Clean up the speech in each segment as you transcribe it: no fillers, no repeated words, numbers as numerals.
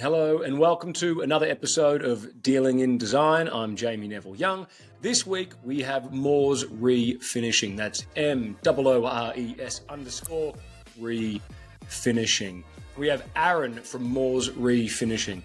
Hello and welcome to another episode of Dealing in Design. I'm Jamie Neville Young. This week we have Moores Refinishing. That's MOORES_refinishing. We have Aaron from Moores Refinishing.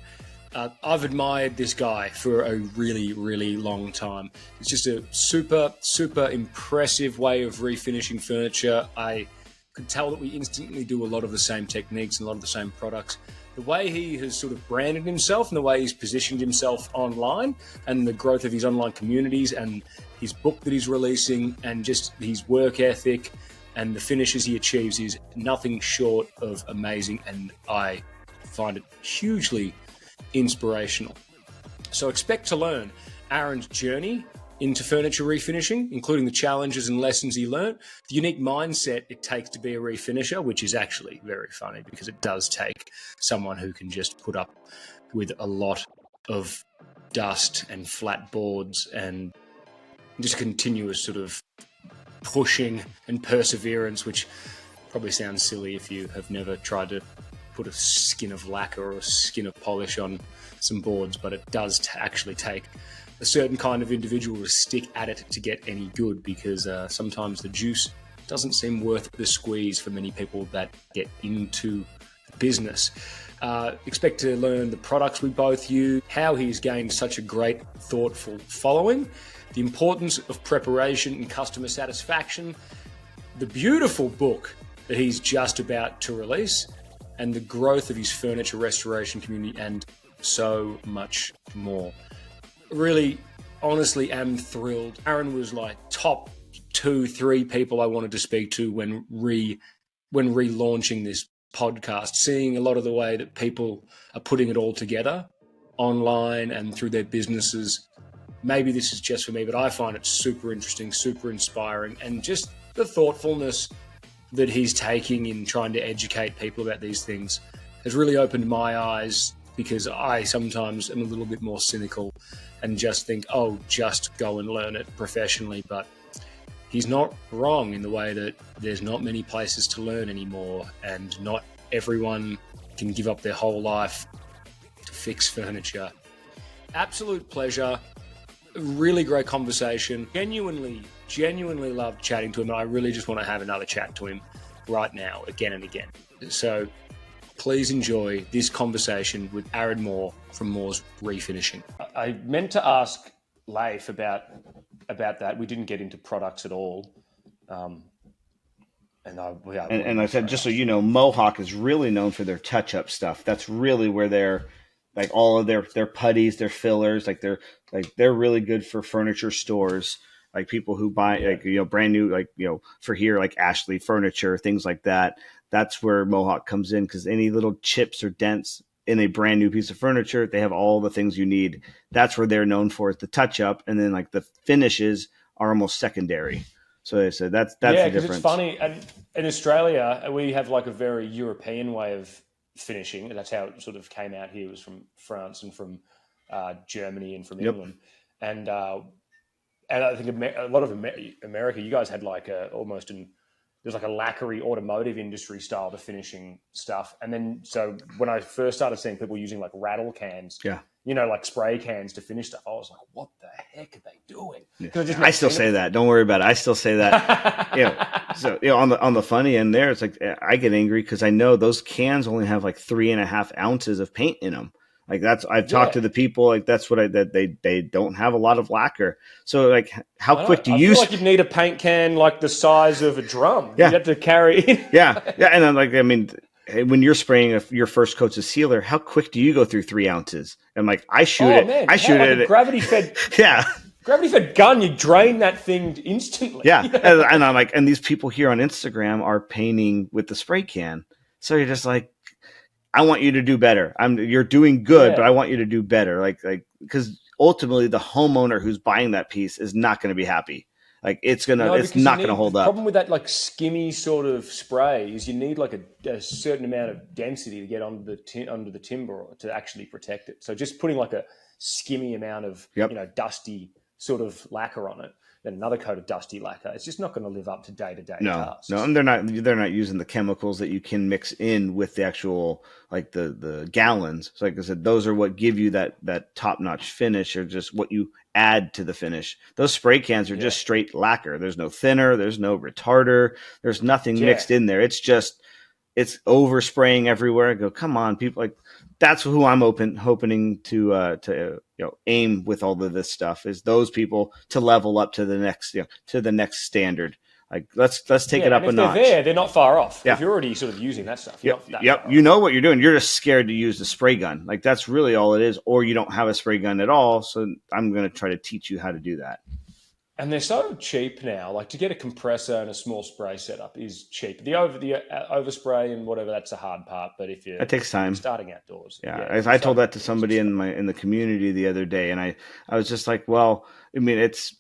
I've admired this guy for a really, really long time. It's just a super impressive way of refinishing furniture. I could tell that we instantly do a lot of the same techniques and a lot of the same products. The way he has sort of branded himself and the way he's positioned himself online and the growth of his online communities and his book that he's releasing and just his work ethic and the finishes he achieves is nothing short of amazing, and I find it hugely inspirational. So expect to learn Aaron's journey into furniture refinishing, including the challenges and lessons he learned, the unique mindset it takes to be a refinisher, which is actually very funny because it does take someone who can just put up with a lot of dust and flat boards and just continuous sort of pushing and perseverance, which probably sounds silly if you have never tried to put a skin of lacquer or a skin of polish on some boards, but it does actually take a certain kind of individual to stick at it to get any good, because sometimes the juice doesn't seem worth the squeeze for many people that get into the business. Expect to learn the products we both use, how he's gained such a great, thoughtful following, the importance of preparation and customer satisfaction, the beautiful book that he's just about to release, and the growth of his furniture restoration community, and so much more. Really, honestly, am thrilled. Aaron was like top 2-3 people I wanted to speak to when relaunching this podcast, seeing a lot of the way that people are putting it all together online and through their businesses. Maybe this is just for me, but I find it super interesting, super inspiring, and just the thoughtfulness that he's taking in trying to educate people about these things has really opened my eyes, because I sometimes am a little bit more cynical and just think, oh, just go and learn it professionally. But he's not wrong in the way that there's not many places to learn anymore, and not everyone can give up their whole life to fix furniture. Absolute pleasure. Really great conversation. Genuinely loved chatting to him. And I really just want to have another chat to him right now, again and again. So please enjoy this conversation with Aaron Moore from Moores Refinishing. I meant to ask Leif about that. We didn't get into products at all. And I said, just so you know, Mohawk is really known for their touch-up stuff. That's really where they're like all of their putties, their fillers, they're really good for furniture stores, like people who buy brand new, for here, like Ashley Furniture, things like that. That's where Mohawk comes in, because any little chips or dents in a brand new piece of furniture, they have all the things you need. That's where they're known for, is the touch up, and then like the finishes are almost secondary. So they said that's the difference. It's funny. And in Australia, we have like a very European way of finishing, and that's how it sort of came out here. It was from France and from Germany and from England, and I think a lot of America, you guys had like there's like a lacquery automotive industry style to finishing stuff. And then, so when I first started seeing people using like rattle cans, like spray cans to finish stuff, I was like, what the heck are they doing? Yeah. I still say that. Don't worry about it. I still say that. So on the funny end there, it's like I get angry because I know those cans only have like 3.5 ounces of paint in them. Like I've talked to the people, like that's what they don't have a lot of lacquer. So like, how quick do you? I feel like you'd need a paint can like the size of a drum. Yeah. You have to carry it. Yeah. And I'm like, I mean, when you're spraying your first coats of sealer, how quick do you go through 3 ounces? And like, I shoot it. I shoot it. Gravity fed. Gravity fed gun. You drain that thing instantly. Yeah. And I'm like, and these people here on Instagram are painting with the spray can. So you're just like, I want you to do better. You're doing good, but I want you to do better. Like, because ultimately the homeowner who's buying that piece is not going to be happy. Like it's not going to hold up. The problem with that like skimmy sort of spray is you need like a certain amount of density to get under the timber to actually protect it. So just putting like a skimmy amount of dusty sort of lacquer on it then another coat of dusty lacquer. It's just not going to live up to day-to-day No, tasks. and they're not using the chemicals that you can mix in with the actual like the gallons. So like I said, those are what give you that top notch finish, or just what you add to the finish. Those spray cans are Yeah. just straight lacquer. There's no thinner, there's no retarder, there's nothing Yeah. mixed in there. It's overspraying everywhere. I go, come on, people! Like that's who I'm hoping to aim with all of this stuff, is those people to level up to the next standard. Like let's take it up and a if they're notch. there, they're not far off. Yeah. If you're already sort of using that stuff, you're not that Yep. far You off. know what you're doing. You're just scared to use the spray gun. Like that's really all it is. Or you don't have a spray gun at all. So I'm going to try to teach you how to do that. And they're so cheap now. Like to get a compressor and a small spray setup is cheap. The overspray and whatever, that's the hard part. But if It takes time. starting outdoors, Yeah, I told that to somebody in the community the other day, and I was just like, well, I mean, it's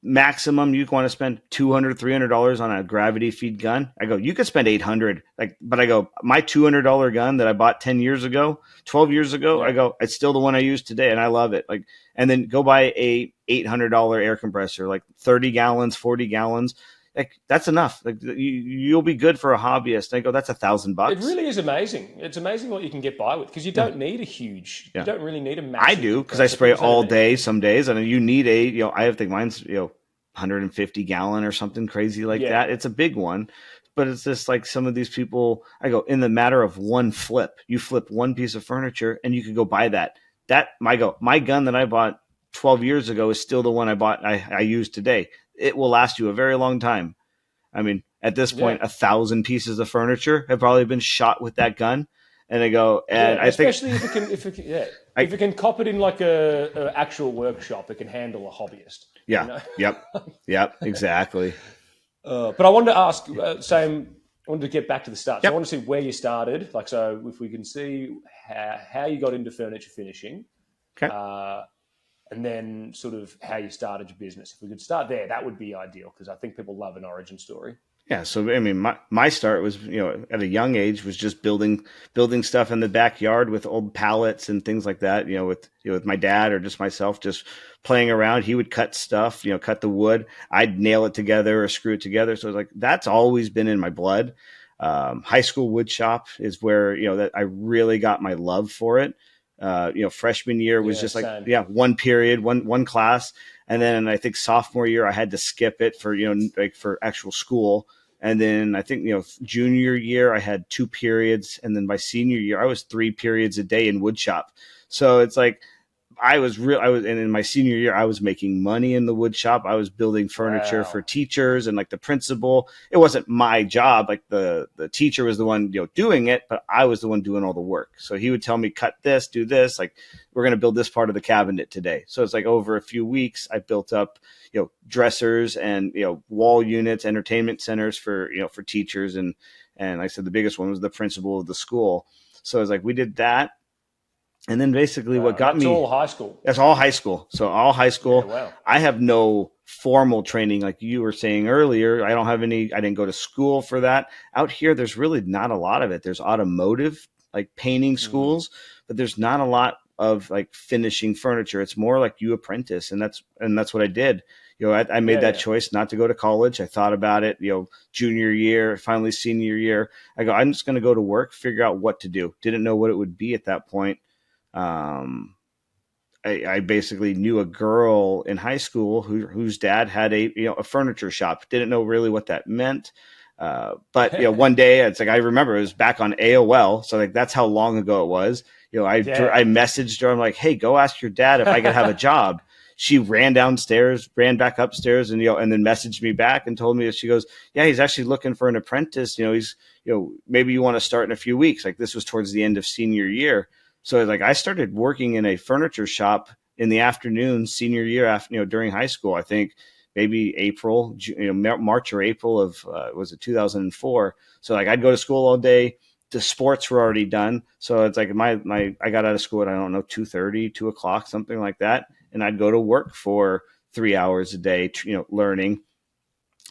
maximum you want to spend $200-$300 on a gravity feed gun. I go, you could spend $800. Like, but I go, my $200 gun that I bought 10 years ago, 12 years ago, Yeah. I go, it's still the one I use today, and I love it. Like, and then go buy a $800 air compressor, like 30 gallons, 40 gallons. Like that's enough. Like you'll be good for a hobbyist. I go, that's $1,000. It really is amazing. It's amazing what you can get by with, because you don't need a huge. Yeah. You don't really need a massive. I do, because I spray all day some days, and you need I think mine's 150 gallon or something crazy like that. It's a big one, but it's just like some of these people. I go, in the matter of one flip, you flip one piece of furniture, and you could go buy that. My gun that I bought 12 years ago is still the one I use today. It will last you a very long time. I mean, at this point, 1,000 pieces of furniture have probably been shot with that gun. And I go, and I think, especially if it can cop it in like a actual workshop, it can handle a hobbyist. Yeah. Yep. Exactly. But I wanted to ask, I wanted to get back to the start. So Yep. I want to see where you started. Like, so if we can see how you got into furniture finishing, Okay. and then sort of how you started your business. If we could start there, that would be ideal, because I think people love an origin story. Yeah, so I mean, my start was, at a young age, was just building stuff in the backyard with old pallets and things like that. With my dad or just myself, just playing around. He would cut stuff, cut the wood. I'd nail it together or screw it together. So it's like that's always been in my blood. High school wood shop is where that I really got my love for it. Freshman year was just like same. one period, one class. And then I think sophomore year I had to skip it for for actual school. And then I think junior year I had 2 periods, and then by senior year I was 3 periods a day in wood shop. So it's like and in my senior year I was making money in the wood shop. I was building furniture for teachers and like the principal. It wasn't my job. Like the teacher was the one doing it, but I was the one doing all the work. So he would tell me, cut this, do this. Like, we're going to build this part of the cabinet today. So it's like over a few weeks I built up dressers and wall units, entertainment centers for for teachers, and like I said, the biggest one was the principal of the school. So it's like we did that. And then basically what got me... That's all high school. That's all high school. So all high school. Yeah, wow. I have no formal training like you were saying earlier. I didn't go to school for that. Out here, there's really not a lot of it. There's automotive, like painting schools, but there's not a lot of like finishing furniture. It's more like you apprentice. And that's what I did. I made that choice not to go to college. I thought about it, junior year, finally senior year. I go, I'm just going to go to work, figure out what to do. Didn't know what it would be at that point. I basically knew a girl in high school whose dad had a furniture shop. Didn't know really what that meant. But one day it's like, I remember it was back on AOL. So like, that's how long ago it was. I messaged her. I'm like, hey, go ask your dad if I could have a job. She ran downstairs, ran back upstairs, and and then messaged me back and told me that she goes, yeah, he's actually looking for an apprentice. He's maybe you want to start in a few weeks. Like, this was towards the end of senior year. So like, I started working in a furniture shop in the afternoon, senior year, after during high school. I think maybe April, March or April of was it 2004. So like, I'd go to school all day. The sports were already done. So it's like I got out of school at, I don't know, 2:30, 2 o'clock, something like that. And I'd go to work for 3 hours a day, learning.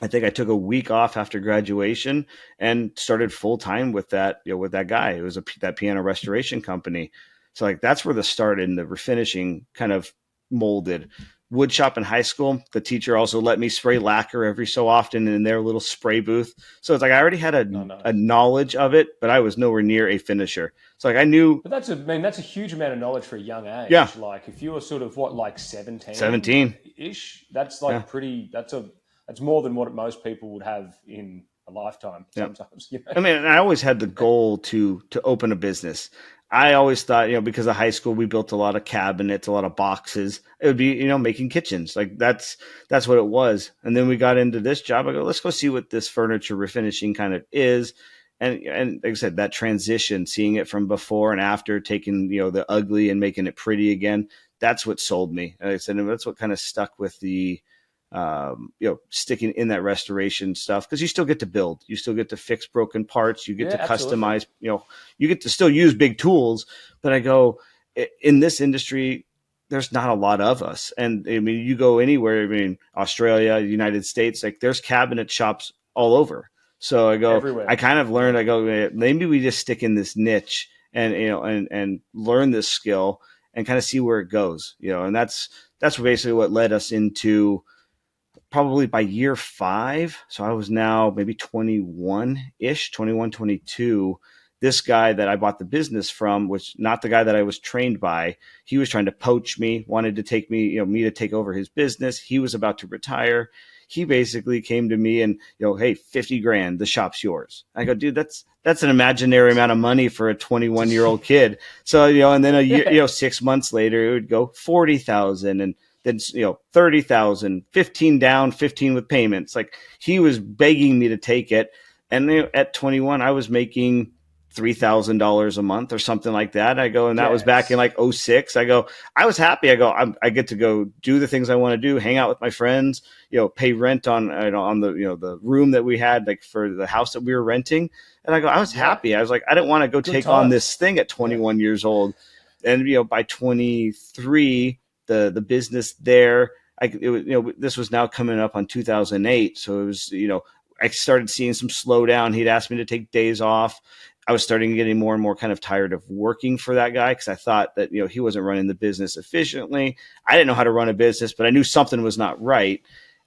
I think I took a week off after graduation and started full time with that guy. It was that piano restoration company. So like, that's where the start in the refinishing kind of molded. wood shop in high school, the teacher also let me spray lacquer every so often in their little spray booth. So it's like I already had Oh, a nice. knowledge of it, but I was nowhere near a finisher. So like I knew, But I mean, that's a huge amount of knowledge for a young yeah, age. Like if you were sort of what, like 17 17. ish, that's Yeah, like that's more than what most people would have in a lifetime yeah. sometimes, you know? I mean, I always had the goal to open a business. I always thought, because of high school, we built a lot of cabinets, a lot of boxes. It would be, making kitchens. Like that's what it was. And then we got into this job. I go, let's go see what this furniture refinishing kind of is. And like I said, that transition, seeing it from before and after, taking, the ugly and making it pretty again, that's what sold me. Like I said, and that's what kind of stuck with the sticking in that restoration stuff, because you still get to build, you still get to fix broken parts, you get Yeah, to absolutely. customize, you get to still use big tools. But I go, in this industry, there's not a lot of us. And I mean, you go anywhere, I mean, Australia, United States, like there's cabinet shops all over. So I go, I Everywhere. kind of Yeah. learned, I go, maybe we just stick in this niche and, and learn this skill and kind of see where it goes, and that's basically what led us into probably by year 5. So I was now maybe 21 ish, 21, 22. This guy that I bought the business from was not the guy that I was trained by. He was trying to poach me, wanted to take me, me to take over his business. He was about to retire. He basically came to me and, hey, 50 grand, the shop's yours. I go, dude, that's an imaginary amount of money for a 21-year-old kid. So, and then a year, Yeah. 6 months later, it would go 40,000, and then 30,000, 15 down, 15 with payments. Like he was begging me to take it. And at 21, I was making $3,000 a month or something like that. I go, and that was back in Yes. like '06. I go, I was happy. I go, I get to go do the things I want to do, hang out with my friends, pay rent on the, the room that we had, like for the house that we were renting. And I go, I was Yeah. happy. I was like, I didn't want to go Good take on this times. thing at Yeah. 21 years old. And, by 23, the business there, it was, this was now coming up on 2008. So it was, I started seeing some slowdown. He'd asked me to take days off. I was starting getting more and more kind of tired of working for that guy, because I thought that, he wasn't running the business efficiently. I didn't know how to run a business, but I knew something was not right.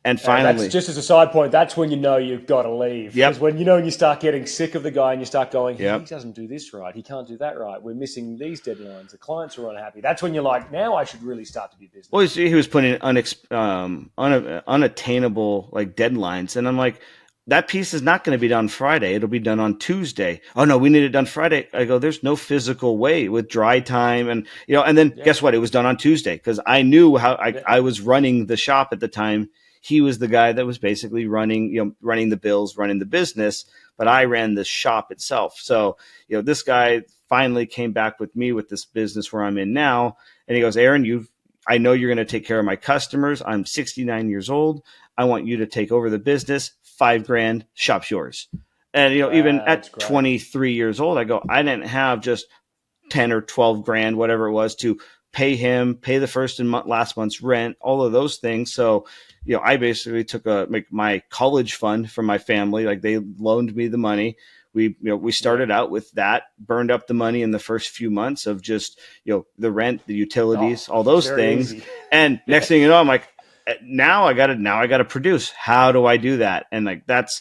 And That's finally, just as a side point. That's when you know you've got to leave, because yep, when when you start getting sick of the guy and you start going, he yep. doesn't do this right, he can't do that right. We're missing these deadlines. The clients are unhappy. That's when you're like, now I should really start to do Well, business. he was putting unattainable like deadlines, and I'm like, that piece is not going to be done Friday. It'll be done on Tuesday. Oh no, we need it done Friday. I go, there's no physical way with dry time, and and then Yeah, guess what? It was done on Tuesday, because I knew how yeah, I was running the shop at the time. He was the guy that was basically running the bills, running the business, but I ran the shop itself. So this guy finally came back with me with this business where I'm in now, and he goes, Aaron, I know you're going to take care of my customers. I'm 69 years old. I want you to take over the business. 5 grand, shop's yours. And even wow, at that's great. 23 years old, I go, I didn't have just 10 or 12 grand, whatever it was, to pay him, pay the first and last month's rent, all of those things. So, I basically took my college fund from my family. Like they loaned me the money. We Yeah. started out with that, burned up the money in the first few months of just, the rent, the Oh, utilities, all it's those very things. easy. And next Yeah. thing you know, I'm like, now I got to produce. How do I do that? And like, that's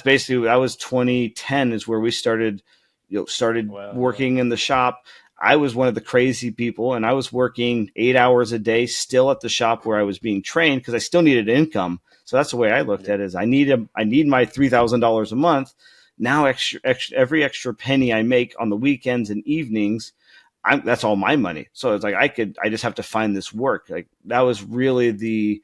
basically, that was 2010 is where we started, started Wow. Yeah. working in the shop. I was one of the crazy people, and I was working 8 hours a day still at the shop where I was being trained, because I still needed income. So that's the way I looked Yeah. at it, is I need my $3,000 a month. Now every extra penny I make on the weekends and evenings, that's all my money. So it's like I just have to find this work. Like that was really the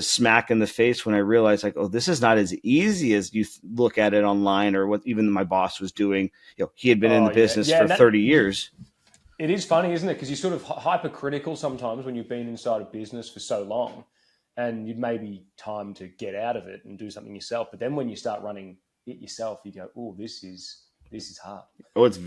smack in the face when I realized, like, oh, this is not as easy as you look at it online, or what even my boss was doing. He had been in Oh, the yeah. business Yeah. for And that 30 years. it is funny, isn't it? Because you're sort of hypercritical sometimes when you've been inside a business for so long, and you'd maybe time to get out of it and do something yourself. But then when you start running it yourself, you go, "Oh, this is hard." Oh, it's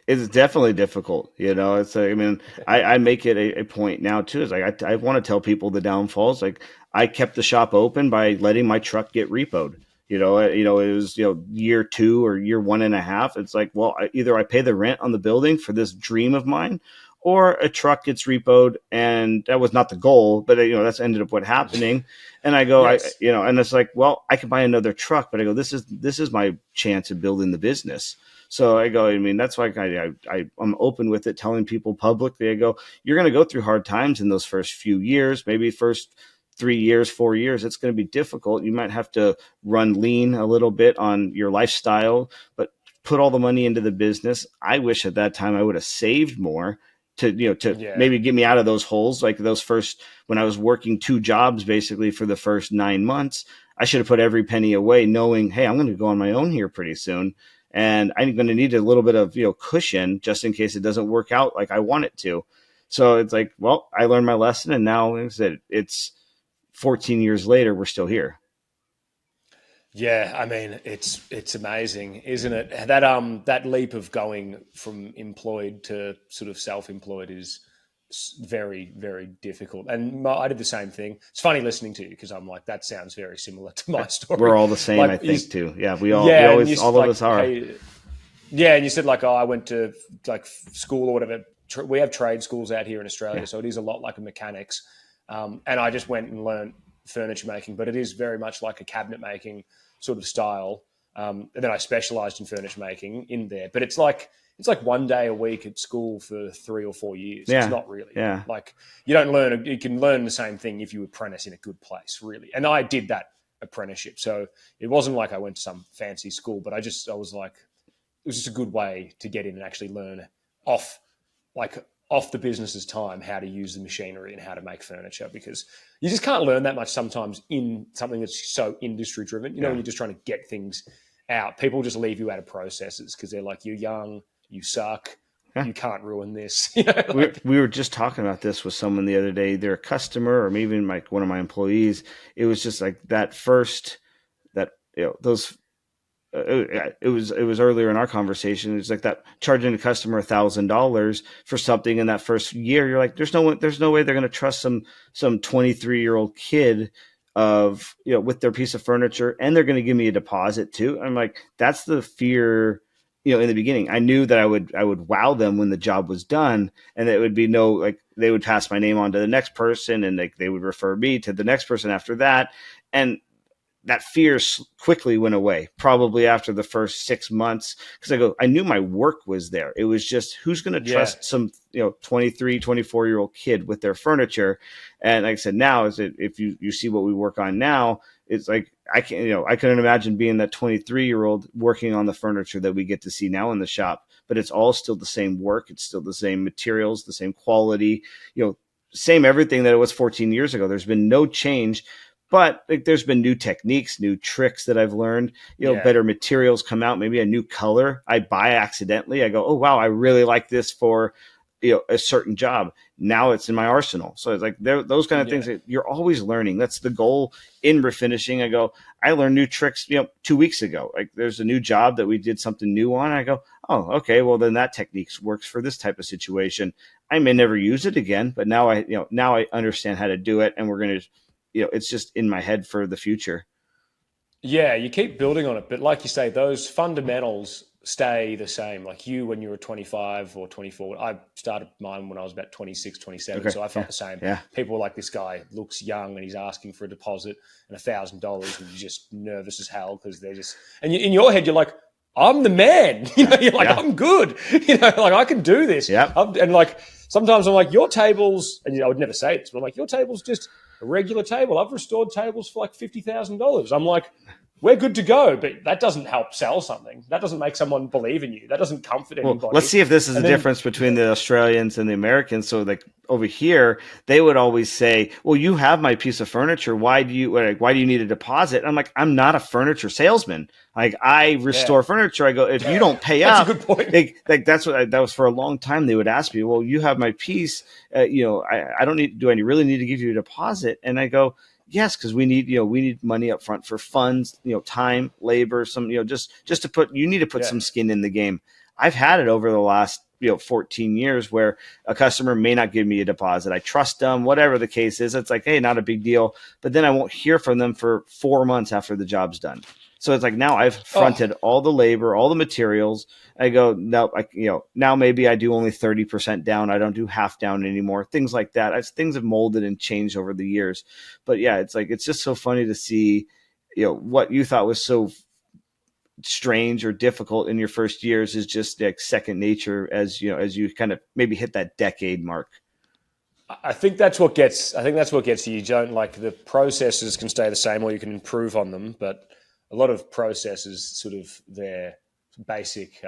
definitely difficult. It's I mean, I make it a point now too. Is like I want to tell people the downfalls. Like I kept the shop open by letting my truck get repoed. It was year 2 or year 1.5. It's like, well, either I pay the rent on the building for this dream of mine, or a truck gets repoed, and that was not the goal, but that's ended up what happening. And I go, Yes. and it's like, well, I could buy another truck, but I go, this is my chance of building the business. So I go, I mean, that's why I'm open with it, telling people publicly. I go, you're going to go through hard times in those first few years, maybe first 3 years, 4 years. It's going to be difficult. You might have to run lean a little bit on your lifestyle, but put all the money into the business. I wish at that time I would have saved more to Yeah. maybe get me out of those holes. Like those first, when I was working 2 jobs basically for the first 9 months, I should have put every penny away, knowing, hey, I'm going to go on my own here pretty soon, and I'm going to need a little bit of cushion just in case it doesn't work out like I want it to. So it's like, well, I learned my lesson, and now, like I said, it's 14 years later, we're still here. Yeah, I mean, it's amazing, isn't it? That leap of going from employed to sort of self-employed is very, very difficult. And I did the same thing. It's funny listening to you because I'm like, that sounds very similar to my story. We're all the same, I Like, think, too. Yeah, we yeah, and always, you all of like, us are. hey, yeah, and you said like, oh, I went to like school or whatever. We have trade schools out here in Australia, Yeah, so it is a lot like a mechanics. And I just went and learned furniture making, but it is very much like a cabinet making sort of style. And then I specialized in furniture making in there, but it's like 1 day a week at school for 3 or 4 years. It's yeah, not really yeah. like you don't learn. You can learn the same thing if you apprentice in a good place, really. And I did that apprenticeship, so it wasn't like I went to some fancy school, but I was like, it was just a good way to get in and actually learn off like off the business's time how to use the machinery and how to make furniture, because you just can't learn that much sometimes in something that's so industry driven. When Yeah. you're just trying to get things out, people just leave you out of processes because they're like, you're young, you suck, Yeah. you can't ruin this. We were just talking about this with someone the other day. They're a customer, or maybe even like one of my employees. It was just like that first, that those. It was earlier in our conversation. It's like that, charging a customer $1,000 for something in that first year. You're like, there's no way they're going to trust some 23-year-old kid of with their piece of furniture, and they're going to give me a deposit too. I'm like, that's the fear. In the beginning, I knew that I would wow them when the job was done, and it would be no, like, they would pass my name on to the next person, and they would refer me to the next person after that, and that fear quickly went away, probably after the first 6 months, because I knew my work was there. It was just, who's going to Yeah, trust some 23, 24-year-old kid with their furniture. And like I said, now is it, if you see what we work on now, it's like, I couldn't imagine being that 23-year-old working on the furniture that we get to see now in the shop. But it's all still the same work, it's still the same materials, the same quality, same everything that it was 14 years ago. There's been no change, but like, there's been new techniques, new tricks that I've learned. yeah, Better materials come out, maybe a new color I buy accidentally. I go, oh wow, I really like this for a certain job. Now it's in my arsenal. So it's like those kind of things yeah, that you're always learning. That's the goal in refinishing. I learned new tricks 2 weeks ago. Like, there's a new job that we did something new on. I go, oh, okay, well then that technique works for this type of situation. I may never use it again, but now I understand how to do it, and we're going to, it's just in my head for the future. yeah. You keep building on it, but like you say, those fundamentals stay the same. Like you, when you were 25 or 24, I started mine when I was about 26, 27. Okay. So I Yeah. felt the same. Yeah. People were like, this guy looks young and he's asking for a deposit and $1,000, and you're just nervous as hell because they're just, and in your head, you're like, I'm the man. You're like, Yeah. I'm good. Like I can do this. Yep. And like, sometimes I'm like, your table's, and I would never say it, but I'm like, your table's just a regular table. I've restored tables for like $50,000. I'm like, we're good to go, but that doesn't help sell something. That doesn't make someone believe in you. That doesn't comfort Well, anybody. let's see if this is And the then, difference between the Australians and the Americans. So, like, over here, they would always say, "Well, you have my piece of furniture. Why do you need a deposit?" And I'm like, "I'm not a furniture salesman. Like, I yeah, restore furniture." I go, "If you don't pay that's a up," good point. like that's that was for a long time. They would ask me, "Well, you have my piece. I don't need. Do I really need to give you a deposit?" And I go, yes, because we need money up front for funds, time, labor, some, just to put, you need to put Yeah. some skin in the game. I've had it over the last 14 years where a customer may not give me a deposit. I trust them, whatever the case is. It's like, hey, not a big deal. But then I won't hear from them for 4 months after the job's done. So it's like now I've fronted all the labor, all the materials. I go, no, now maybe I do only 30% down. I don't do half down anymore. Things like that. Things have molded and changed over the years. But yeah, it's like, it's just so funny to see, what you thought was so strange or difficult in your first years is just like second nature as you kind of maybe hit that decade mark. I think that's what gets. I think that's what gets you. You don't like the processes can stay the same, or you can improve on them. But a lot of processes, sort of their basic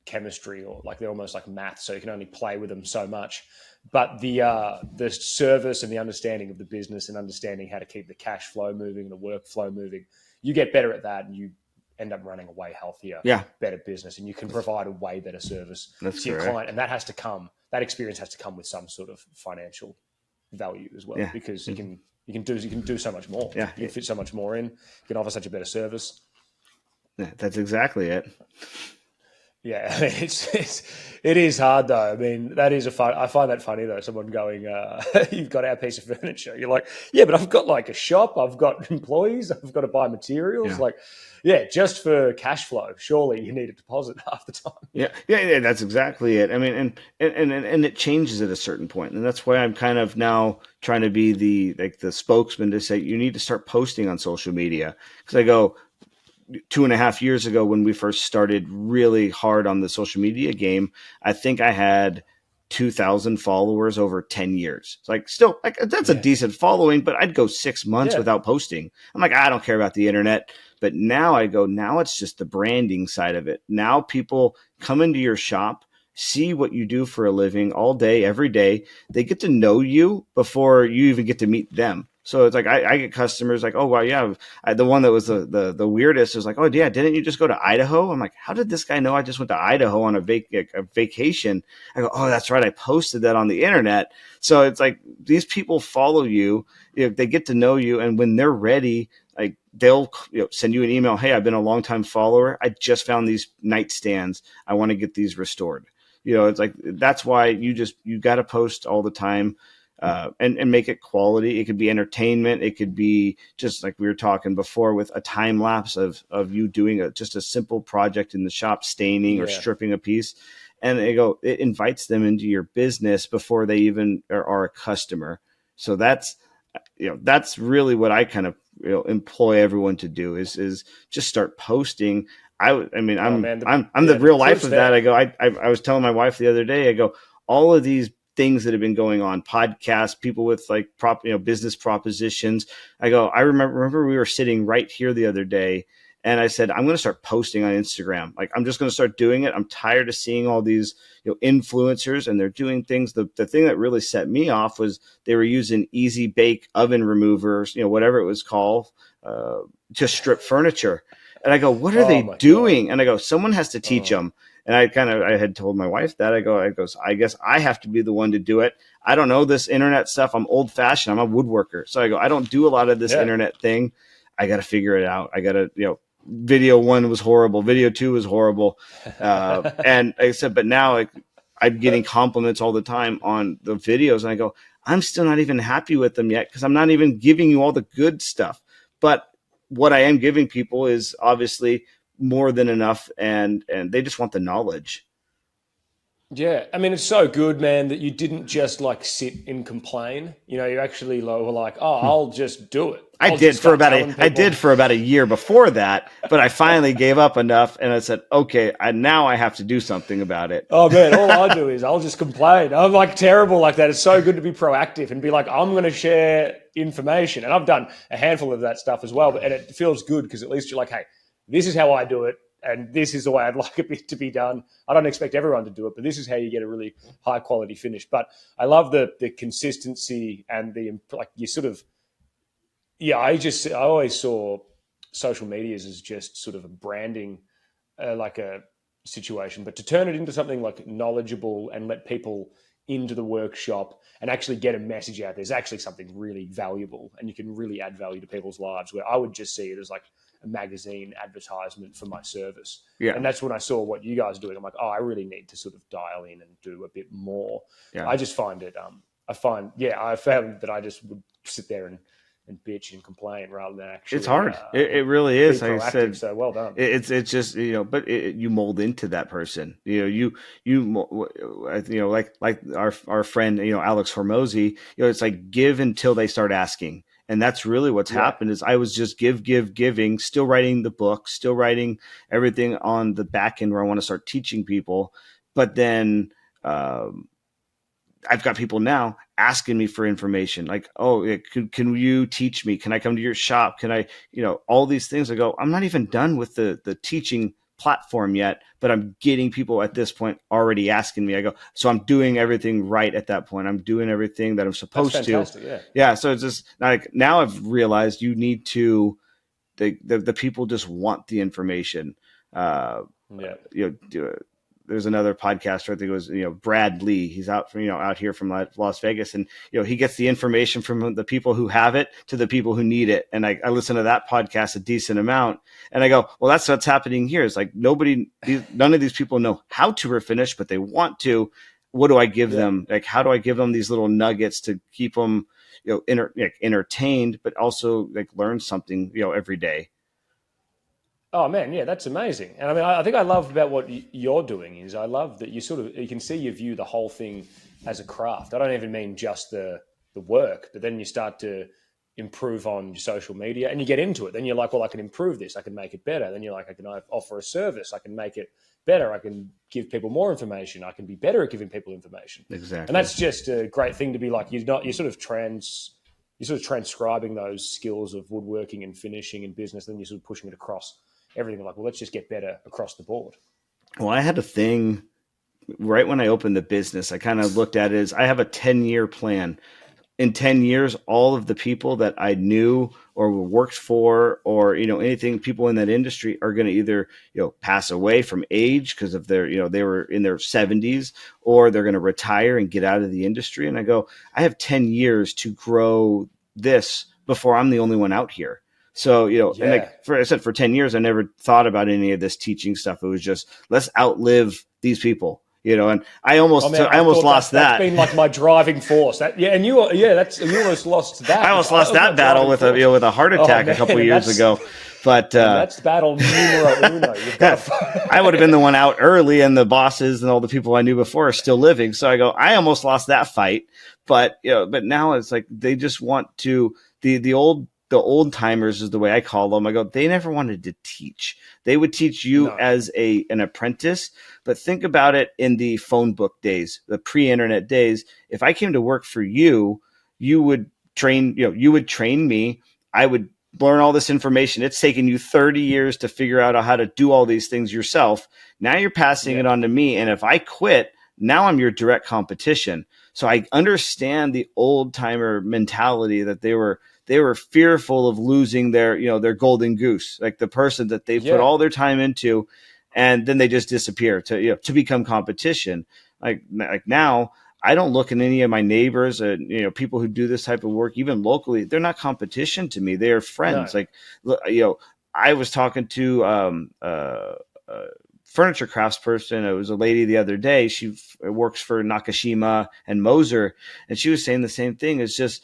chemistry, or like they're almost like math, so you can only play with them so much. But the service and the understanding of the business and understanding how to keep the cash flow moving, the workflow moving, you get better at that, and you end up running a way healthier, better business, and you can provide a way better service to your client. And that has to come. That experience has to come with some sort of financial value as well, because you can do so much more. You can fit so much more in. You can offer such a better service. Yeah, that's exactly it. Yeah, I mean, it is hard though. I mean, that is I find that funny though. Someone going, "You've got our piece of furniture." You're like, "Yeah, but I've got like a shop. I've got employees. I've got to buy materials." Like, just for cash flow, surely you need a deposit half the time. Yeah, that's exactly it. I mean, and it changes at a certain point, and that's why I'm kind of now trying to be the spokesman to say you need to start posting on social media, because I go, 2.5 years ago when we first started really hard on the social media game, I think I had 2,000 followers over 10 years. It's like, still, like, that's a decent following, but I'd go 6 months without posting. I'm like, I don't care about the internet. But now now it's just the branding side of it. Now people come into your shop, see what you do for a living all day, every day. They get to know you before you even get to meet them. So it's like I get customers like, oh, wow, yeah. The one that was the weirdest was like, oh, yeah, didn't you just go to Idaho? I'm like, how did this guy know I just went to Idaho on a vacation? I go, oh, that's right. I posted that on the internet. So it's like these people follow you. They get to know you. And when they're ready, like they'll send you an email. Hey, I've been a longtime follower. I just found these nightstands. I want to get these restored. It's like, that's why you got to post all the time. And make it quality. It could be entertainment. It could be just like we were talking before with a time lapse of you doing just a simple project in the shop, staining or stripping a piece. And it invites them into your business before they even are a customer. So that's really what I kind of employ everyone to do is just start posting. I'm the real life of that. I was telling my wife the other day, I go, all of these things that have been going on, podcasts, people with like business propositions. I remember we were sitting right here the other day, and I said, I'm going to start posting on Instagram. Like, I'm just going to start doing it. I'm tired of seeing all these influencers, and they're doing things. The thing that really set me off was they were using easy bake oven removers, whatever it was called, to strip furniture. And I go, what are they doing? God. And I go, someone has to teach them. And I had told my wife that I guess I have to be the one to do it. I don't know this internet stuff. I'm old fashioned. I'm a woodworker. So I don't do a lot of this internet thing. I got to figure it out. I got to, video 1 was horrible. Video 2 was horrible. And like I said, but now I'm getting compliments all the time on the videos. And I go, I'm still not even happy with them yet, because I'm not even giving you all the good stuff. But what I am giving people is obviously more than enough, and they just want the knowledge. Yeah, I mean, it's so good, man, that you didn't just like sit and complain. You actually were like, "Oh, I'll just do it." I did for about a year before that, but I finally gave up enough, and I said, "Okay, now I have to do something about it." Oh man, all I do is I'll just complain. I'm like terrible like that. It's so good to be proactive and be like, I'm going to share information, and I've done a handful of that stuff as well. And it feels good because at least you're like, "Hey, this is how I do it. And this is the way I'd like it to be done." I don't expect everyone to do it, but this is how you get a really high quality finish. But I love the consistency and you sort of, I always saw social medias as just sort of a branding, like a situation, but to turn it into something like knowledgeable and let people into the workshop and actually get a message out, there's actually something really valuable, and you can really add value to people's lives, where I would just see it as like a magazine advertisement for my service. And that's when I saw what you guys are doing. I'm like, I really need to sort of dial in and do a bit more. I just find it, I found that I just would sit there and and bitch and complain rather than It's actually hard. It really is. be Like I proactive. said, So well done. it's just, but you mold into that person. Like our friend, Alex Hormozy. It's like give until they start asking. And that's really what's Yeah. happened is I was just giving, still writing the book, still writing everything on the back end where I want to start teaching people. But then I've got people now asking me for information like, oh, can you teach me? Can I come to your shop? Can I, all these things. I go, I'm not even done with the teaching platform yet, but I'm getting people at this point already asking me. I go, so I'm doing everything right at that point. I'm doing everything that I'm supposed That's fantastic, to. yeah. Yeah. So it's just like now I've realized you need to, the people just want the information. Yeah. There's another podcaster, I think it was, Brad Lee. He's out here from Las Vegas, and he gets the information from the people who have it to the people who need it. And I listen to that podcast a decent amount, and I go, well, that's what's happening here. It's like none of these people know how to refinish, but they want to. What do I give them? Like, how do I give them these little nuggets to keep them, entertained, but also like learn something, every day. Oh man, yeah, that's amazing. And I mean, I think I love about what you're doing is I love that you can see you view the whole thing as a craft. I don't even mean just the work, but then you start to improve on your social media and you get into it. Then you're like, well, I can improve this. I can make it better. Then you're like, I can offer a service. I can make it better. I can give people more information. I can be better at giving people information. Exactly. And that's just a great thing to be like. You're sort of transcribing those skills of woodworking and finishing and business. Then you're sort of pushing it across everything. Like, well, let's just get better across the board. Well, I had a thing right when I opened the business. I kind of looked at it as I have a 10-year plan. In 10 years, all of the people that I knew or worked for or, anything, people in that industry are going to either, pass away from age because of their, they were in their 70s, or they're going to retire and get out of the industry. And I go, I have 10 years to grow this before I'm the only one out here. So, and like I said, for 10 years, I never thought about any of this teaching stuff. It was just, let's outlive these people, and I almost lost that. That's been like my driving force. You almost lost that. I almost lost that battle with a heart attack a couple of years ago. But that's battle numero uno. I would have been the one out early, and the bosses and all the people I knew before are still living. So I go, I almost lost that fight. But but now it's like they just want to the old timers is the way I call them. I go, they never wanted to teach. They would teach you as an apprentice. But think about it in the phone book days, the pre-internet days. If I came to work for you, you would train me. I would learn all this information. It's taken you 30 years to figure out how to do all these things yourself. Now you're passing it on to me. And if I quit, now I'm your direct competition. So I understand the old timer mentality that they were fearful of losing their golden goose, like the person that they put all their time into, and then they just disappear to become competition. Like now, I don't look at any of my neighbors and people who do this type of work, even locally. They're not competition to me. They are friends. No. Like I was talking to furniture craftsperson. It was a lady the other day. She works for Nakashima and Moser, and she was saying the same thing. It's just,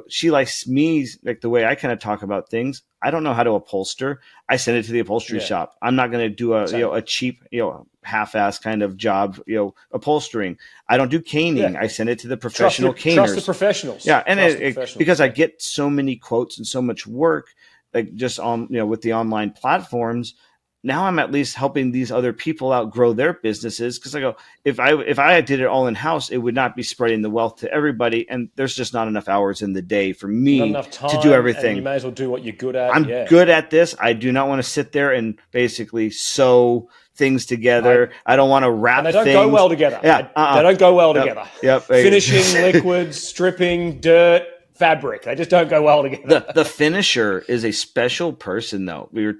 she likes me, like the way I kind of talk about things. I don't know how to upholster. I send it to the upholstery shop. I'm not going to do a cheap, half-ass kind of job, upholstering. I don't do caning. I send it to the professional caners. Trust the professionals. Yeah, and because I get so many quotes and so much work, like just on with the online platforms. Now I'm at least helping these other people out grow their businesses, because I go, if I did it all in house, it would not be spreading the wealth to everybody, and there's just not enough hours in the day for me to do everything. And you may as well do what you're good at. I'm good at this. I do not want to sit there and basically sew things together. I don't want to wrap things. And they don't go well together. Yeah, They don't go well together. Yep. Finishing, liquids, stripping, dirt, fabric. They just don't go well together. The finisher is a special person, though. Me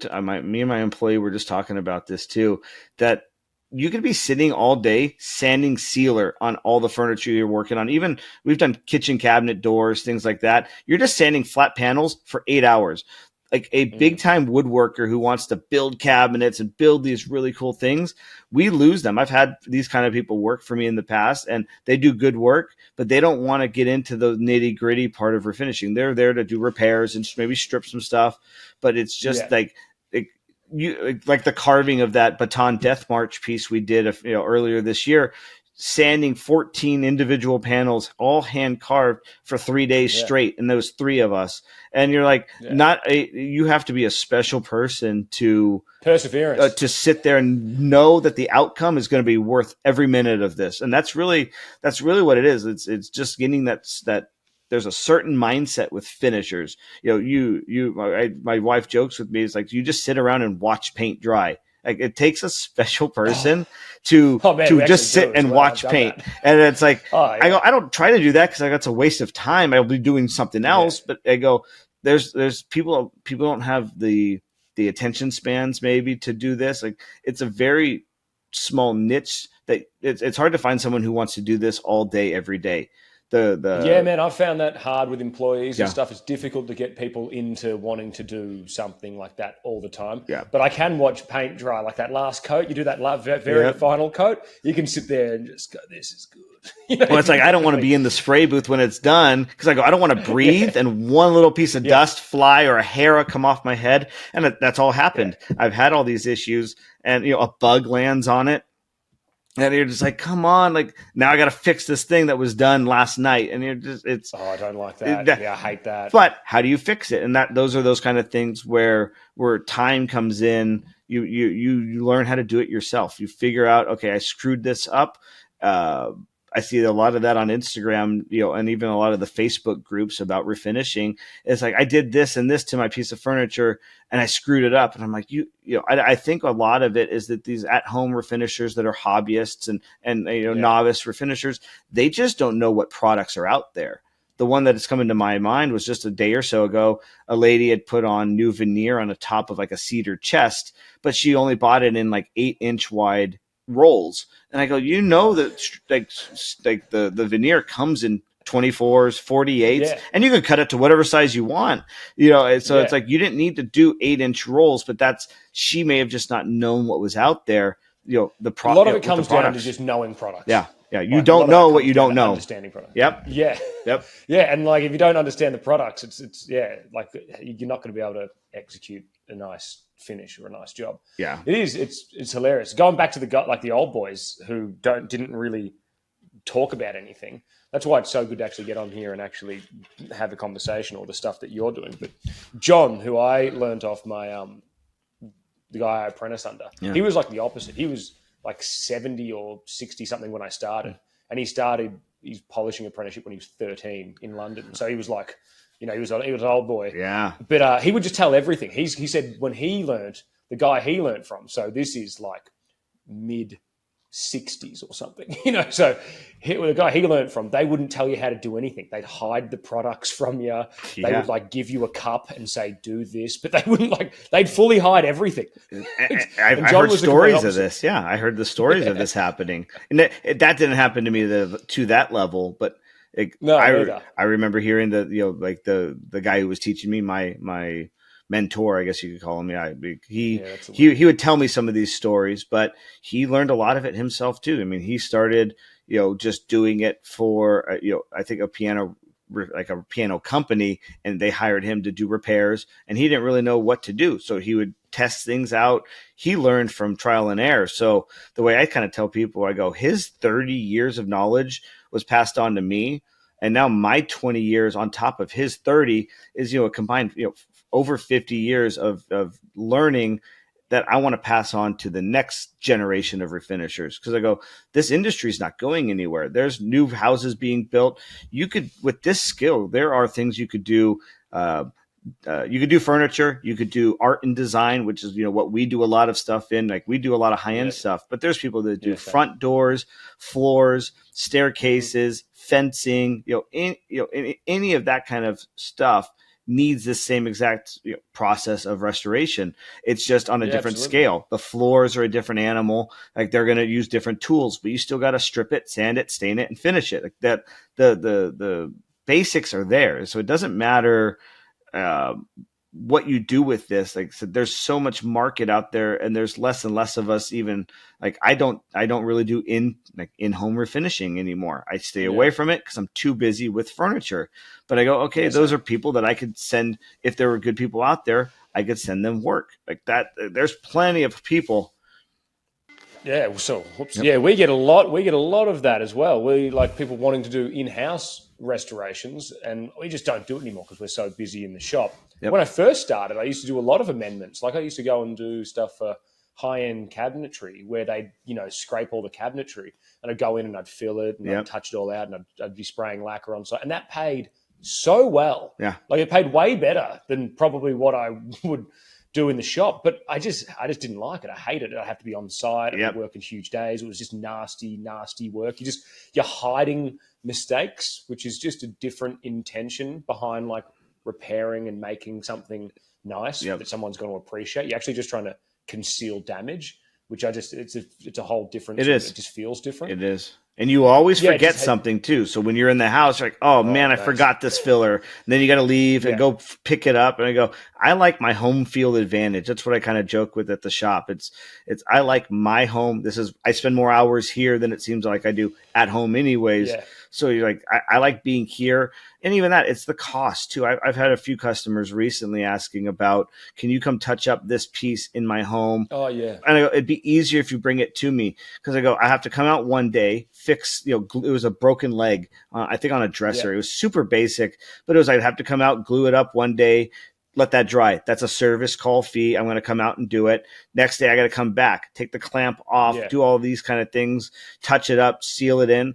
and my employee were just talking about this too. That you could be sitting all day sanding sealer on all the furniture you're working on. Even we've done kitchen cabinet doors, things like that. You're just sanding flat panels for 8 hours. like a big time woodworker who wants to build cabinets and build these really cool things, we lose them. I've had these kind of people work for me in the past, and they do good work, but they don't want to get into the nitty gritty part of refinishing. They're there to do repairs and maybe strip some stuff, but it's just like the carving of that Baton Death March piece we did earlier this year, sanding 14 individual panels, all hand carved for 3 days straight. And there was 3 of us. And you're like, you have to be a special person to perseverance, to sit there and know that the outcome is going to be worth every minute of this. And that's really what it is. It's just getting that there's a certain mindset with finishers. My wife jokes with me. It's like, you just sit around and watch paint dry. Like, it takes a special person to just sit and watch paint. And it's like, I don't try to do that because that's a waste of time. I'll be doing something else. But I go, there's people don't have the attention spans maybe to do this. Like, it's a very small niche that it's hard to find someone who wants to do this all day, every day. Man, I've found that hard with employees and stuff. It's difficult to get people into wanting to do something like that all the time. Yeah. But I can watch paint dry, like that last coat. You do that very final coat. You can sit there and just go, "This is good." Well, it's like, I don't want to be in the spray booth when it's done, because I don't want to breathe and one little piece of dust fly or a hair come off my head. And that's all happened. I've had all these issues, and a bug lands on it. And you're just like, come on, like, now I got to fix this thing that was done last night. And you're just, I don't like that. I hate that. But how do you fix it? And those are those kind of things where time comes in. You learn how to do it yourself. You figure out, okay, I screwed this up. I see a lot of that on Instagram, and even a lot of the Facebook groups about refinishing. It's like, I did this and this to my piece of furniture and I screwed it up. And I'm like, I think a lot of it is that these at-home refinishers that are hobbyists and novice refinishers, they just don't know what products are out there. The one that is coming to my mind was just a day or so ago. A lady had put on new veneer on the top of like a cedar chest, but she only bought it in like 8-inch wide rolls. And I go, that the veneer comes in 24s, 48s, and you can cut it to whatever size you want. So it's like, you didn't need to do 8-inch rolls, but she may have just not known what was out there. A lot of it comes down to just knowing products. Yeah. You don't know what you don't know. Understanding products. Yep. Yeah. Yep. Yeah. And like, if you don't understand the products, it's like, you're not going to be able to execute a nice finish or a nice job. Yeah. It is. It's hilarious. Going back to the old boys who didn't really talk about anything. That's why it's so good to actually get on here and actually have a conversation, or the stuff that you're doing. But John, who I learned off my the guy I apprentice under, he was like the opposite. He was like 70 or 60 something when I started, and he started his polishing apprenticeship when he was 13 in London. So he was like, he was an old boy. Yeah. But he would just tell everything. He said when he learned, the guy he learned from, so this is like mid 60s or something, so the guy he learned from, they wouldn't tell you how to do anything. They'd hide the products from you. They would like give you a cup and say, do this, but they wouldn't they'd fully hide everything. I heard stories of this. Yeah. I heard the stories of this happening, and that didn't happen to me to that level, but I remember hearing that, the guy who was teaching me, my mentor, I guess you could call him. Yeah, he would tell me some of these stories, but he learned a lot of it himself too. I mean, he started, just doing it for, I think a piano company, and they hired him to do repairs, and he didn't really know what to do. So he would test things out. He learned from trial and error. So the way I kind of tell people, I go, his 30 years of knowledge was passed on to me. And now my 20 years on top of his 30 is, a combined, over 50 years of learning that I want to pass on to the next generation of refinishers. Because I go, this industry is not going anywhere. There's new houses being built. You could, with this skill, there are things you could do. You could do furniture. You could do art and design, which is, what we do a lot of stuff in. Like, we do a lot of high-end stuff, but there's people that do front doors, floors, staircases, fencing, any of that kind of stuff needs the same exact process of restoration. It's just on a different scale. The floors are a different animal. Like, they're going to use different tools, but you still got to strip it, sand it, stain it, and finish it. Like that, the basics are there. So it doesn't matter what you do with this. Like I said, there's so much market out there, and there's less and less of us even like I don't really do in-home refinishing anymore. I stay away from it because I'm too busy with furniture. But I go, okay, those are people that I could send. If there were good people out there, I could send them work like that. There's plenty of people. Yeah, so yeah, we get a lot of that as well. We like people wanting to do in-house restorations, and we just don't do it anymore because we're so busy in the shop. When I first started, I used to do a lot of amendments. Like I used to go and do stuff for high-end cabinetry where they, scrape all the cabinetry, and I'd go in and I'd fill it and I'd touch it all out, and I'd be spraying lacquer on site, and that paid so well. Yeah, like it paid way better than probably what I would do in the shop, but I just didn't like it. I hated it. I have to be on site. I'd be working huge days. It was just nasty work. You're hiding mistakes, which is just a different intention behind like repairing and making something nice that someone's going to appreciate. You're actually just trying to conceal damage, which it's a whole different. It just feels different. It is. And you always forget something too. So when you're in the house, you're like, oh man, I forgot this filler. And then you got to leave and go pick it up. And I go, I like my home field advantage. That's what I kind of joke with at the shop. I like my home. I spend more hours here than it seems like I do at home anyways. Yeah. So you're like, I like being here. And even that, it's the cost too. I've had a few customers recently asking about, can you come touch up this piece in my home? Oh yeah. And I go, it'd be easier if you bring it to me. Cause I go, I have to come out one day, fix, it was a broken leg, I think on a dresser. It was super basic, but it was, I'd have to come out, glue it up one day, let that dry. That's a service call fee. I'm going to come out and do it. Next day, I got to come back, take the clamp off, do all these kind of things, touch it up, seal it in,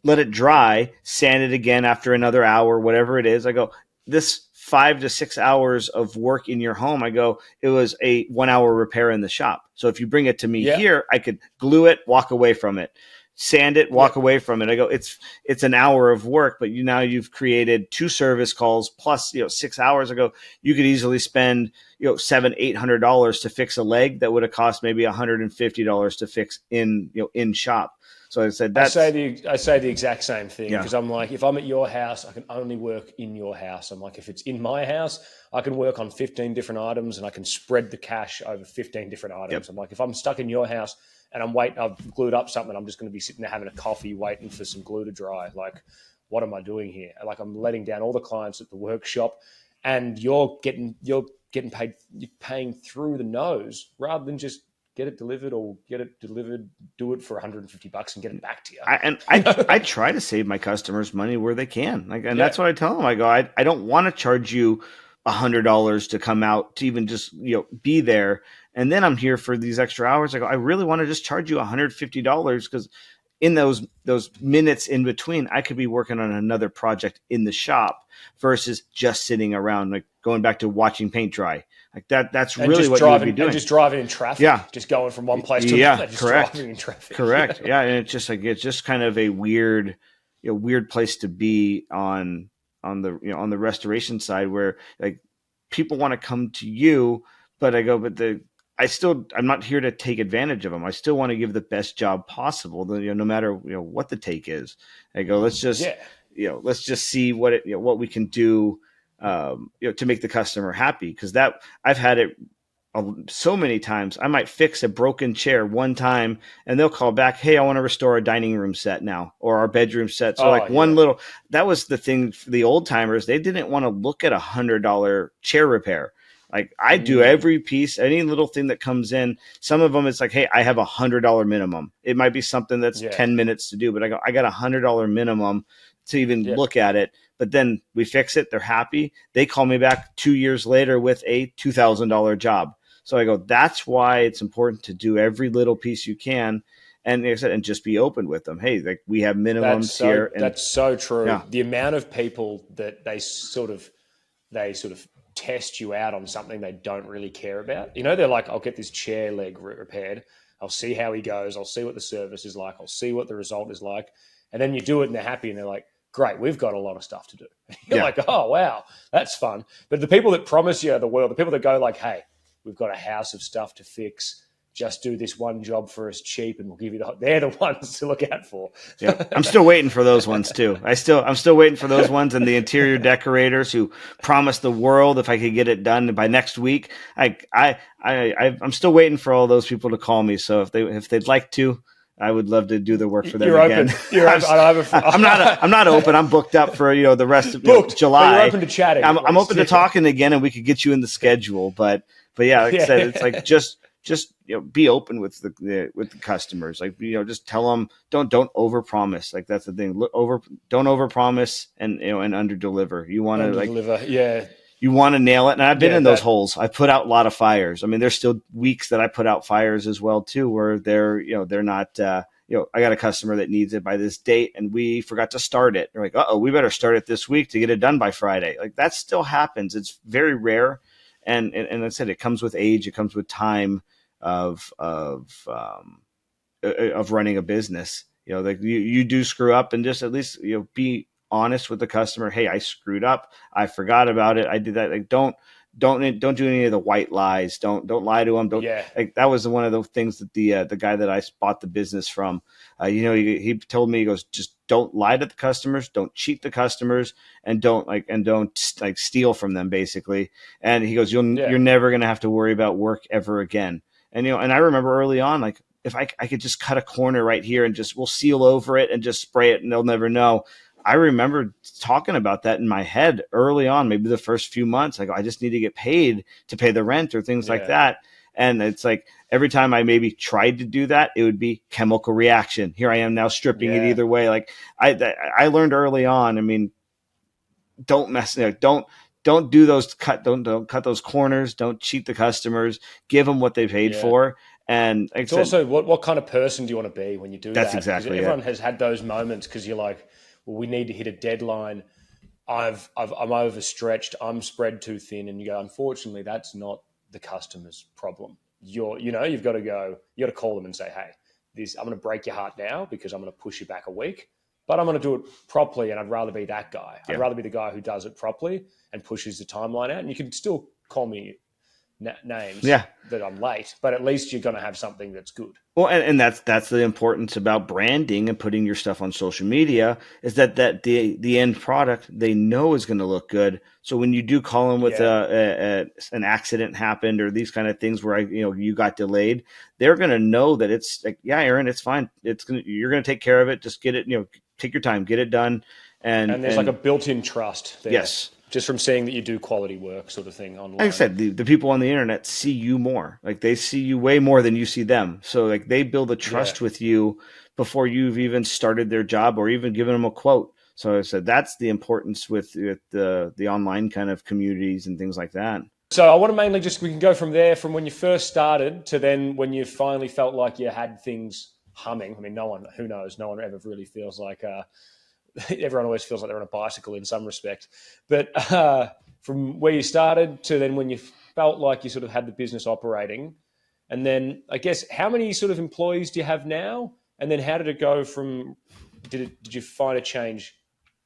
let it dry, sand it again after another hour, whatever it is. I go, this 5 to 6 hours of work in your home, I go, it was a 1 hour repair in the shop. So if you bring it to me here, I could glue it, walk away from it, sand it, walk away from it. I go, it's an hour of work, but now you've created 2 service calls plus 6 hours. I go, you could easily spend $700-800 to fix a leg that would have cost maybe $150 to fix in shop. So I said I say the exact same thing because I'm like, if I'm at your house, I can only work in your house. I'm like, if it's in my house, I can work on 15 different items and I can spread the cash over 15 different items. I'm like, if I'm stuck in your house and I've glued up something, I'm just going to be sitting there having a coffee, waiting for some glue to dry. Like, what am I doing here? Like, I'm letting down all the clients at the workshop, and you're getting paid, you're paying through the nose rather than just get it delivered do it for $150 and get it back to you. I try to save my customers money where they can. That's what I tell them. I go, I don't want to charge you $100 to come out to even just, be there. And then I'm here for these extra hours. I go, I really want to just charge you $150 because in those minutes in between, I could be working on another project in the shop versus just sitting around, like going back to watching paint dry. Like that's and really what you would be doing. And just driving in traffic. Yeah. Just going from one place to another. Just correct. Driving in traffic. Correct. Yeah. And it's just kind of a weird place to be on the restoration side where like people want to come to you, but I go, I'm not here to take advantage of them. I still want to give the best job possible, no matter what the take is. I go, let's just see what we can do, to make the customer happy. Because that I've had it so many times. I might fix a broken chair one time, and they'll call back, "Hey, I want to restore a dining room set now, or our bedroom set." So that was the thing for the old timers. They didn't want to look at $100 chair repair. Like I do every piece, any little thing that comes in. Some of them it's like, hey, I have $100 minimum. It might be something that's 10 minutes to do, but I got $100 minimum to even look at it. But then we fix it. They're happy. They call me back 2 years later with a $2,000 job. So I go, that's why it's important to do every little piece you can. And like I said, and just be open with them. Hey, like we have minimums here. And that's so true. Yeah. The amount of people that they sort of test you out on something they don't really care about. They're like, I'll get this chair leg repaired. I'll see how he goes. I'll see what the service is like. I'll see what the result is like. And then you do it and they're happy and they're like, great, we've got a lot of stuff to do. You're like, oh, wow, that's fun. But the people that promise you the world, the people that go like, hey, we've got a house of stuff to fix. just do this one job for us cheap and we'll give you they're the ones to look out for. Yeah, I'm still waiting for those ones too. I'm still waiting for those ones, and the interior decorators who promised the world if I could get it done by next week. I'm still waiting for all those people to call me. So if they'd like to, I would love to do the work for them You're again. Open. You're open. I'm not open. I'm booked up for the rest of July. But you're open to chatting. I'm open to talking again, and we could get you in the schedule. But yeah, like I said, it's like just be open with the customers. Like just tell them don't overpromise. Like that's the thing. Don't overpromise and and underdeliver. You want to deliver. Yeah. You want to nail it. And I've been in those holes. I put out a lot of fires. I mean, there's still weeks that I put out fires as well too, where they're not, I got a customer that needs it by this date and we forgot to start it. They're like, we better start it this week to get it done by Friday. Like that still happens. It's very rare. And I said, it comes with age. It comes with time of running a business. Like you do screw up, and just at least be honest with the customer. Hey, I screwed up. I forgot about it. I did that. Like don't do any of the white lies. Don't lie to them. Like that was one of the things that the guy that I bought the business from, he told me, he goes, just don't lie to the customers, don't cheat the customers, and don't steal from them basically. And he goes, you're never going to have to worry about work ever again. And and I remember early on, like if I could just cut a corner right here and we'll seal over it and just spray it and they'll never know. I remember talking about that in my head early on, maybe the first few months. Like, I just need to get paid to pay the rent or things like that. And it's like every time I maybe tried to do that, it would be chemical reaction. Here I am now stripping it either way. Like I learned early on. I mean, don't do those don't cut those corners. Don't cheat the customers. Give them what they paid for. And it's also what kind of person do you want to be when you do that? That's exactly everyone has had those moments because you're like, well, we need to hit a deadline. I'm overstretched. I'm spread too thin. And you go, unfortunately, that's not the customer's problem. You've got to call them and say, hey, I'm going to break your heart now because I'm going to push you back a week, but I'm going to do it properly. And I'd rather be that guy. I'd rather be the guy who does it properly and pushes the timeline out. And you can still call me names that I'm late, but at least you're going to have something that's good. Well, and that's the importance about branding and putting your stuff on social media is that the end product they know is going to look good. So when you do call them with an accident happened or these kind of things where you got delayed, they're going to know that it's like, yeah, Aaron, it's fine. You're going to take care of it. Just get it, take your time, get it done. And there's like a built-in trust there. Yes. Just from seeing that you do quality work sort of thing online. Like I said, the people on the internet see you more. Like they see you way more than you see them. So like they build a trust with you before you've even started their job or even given them a quote. So I said that's the importance with the online kind of communities and things like that. So I want to mainly we can go from there, from when you first started to then when you finally felt like you had things humming. I mean, no one ever really feels like... everyone always feels like they're on a bicycle in some respect. But from where you started to then when you felt like you sort of had the business operating, and then I guess how many sort of employees do you have now? And then how did it go from, did you find a change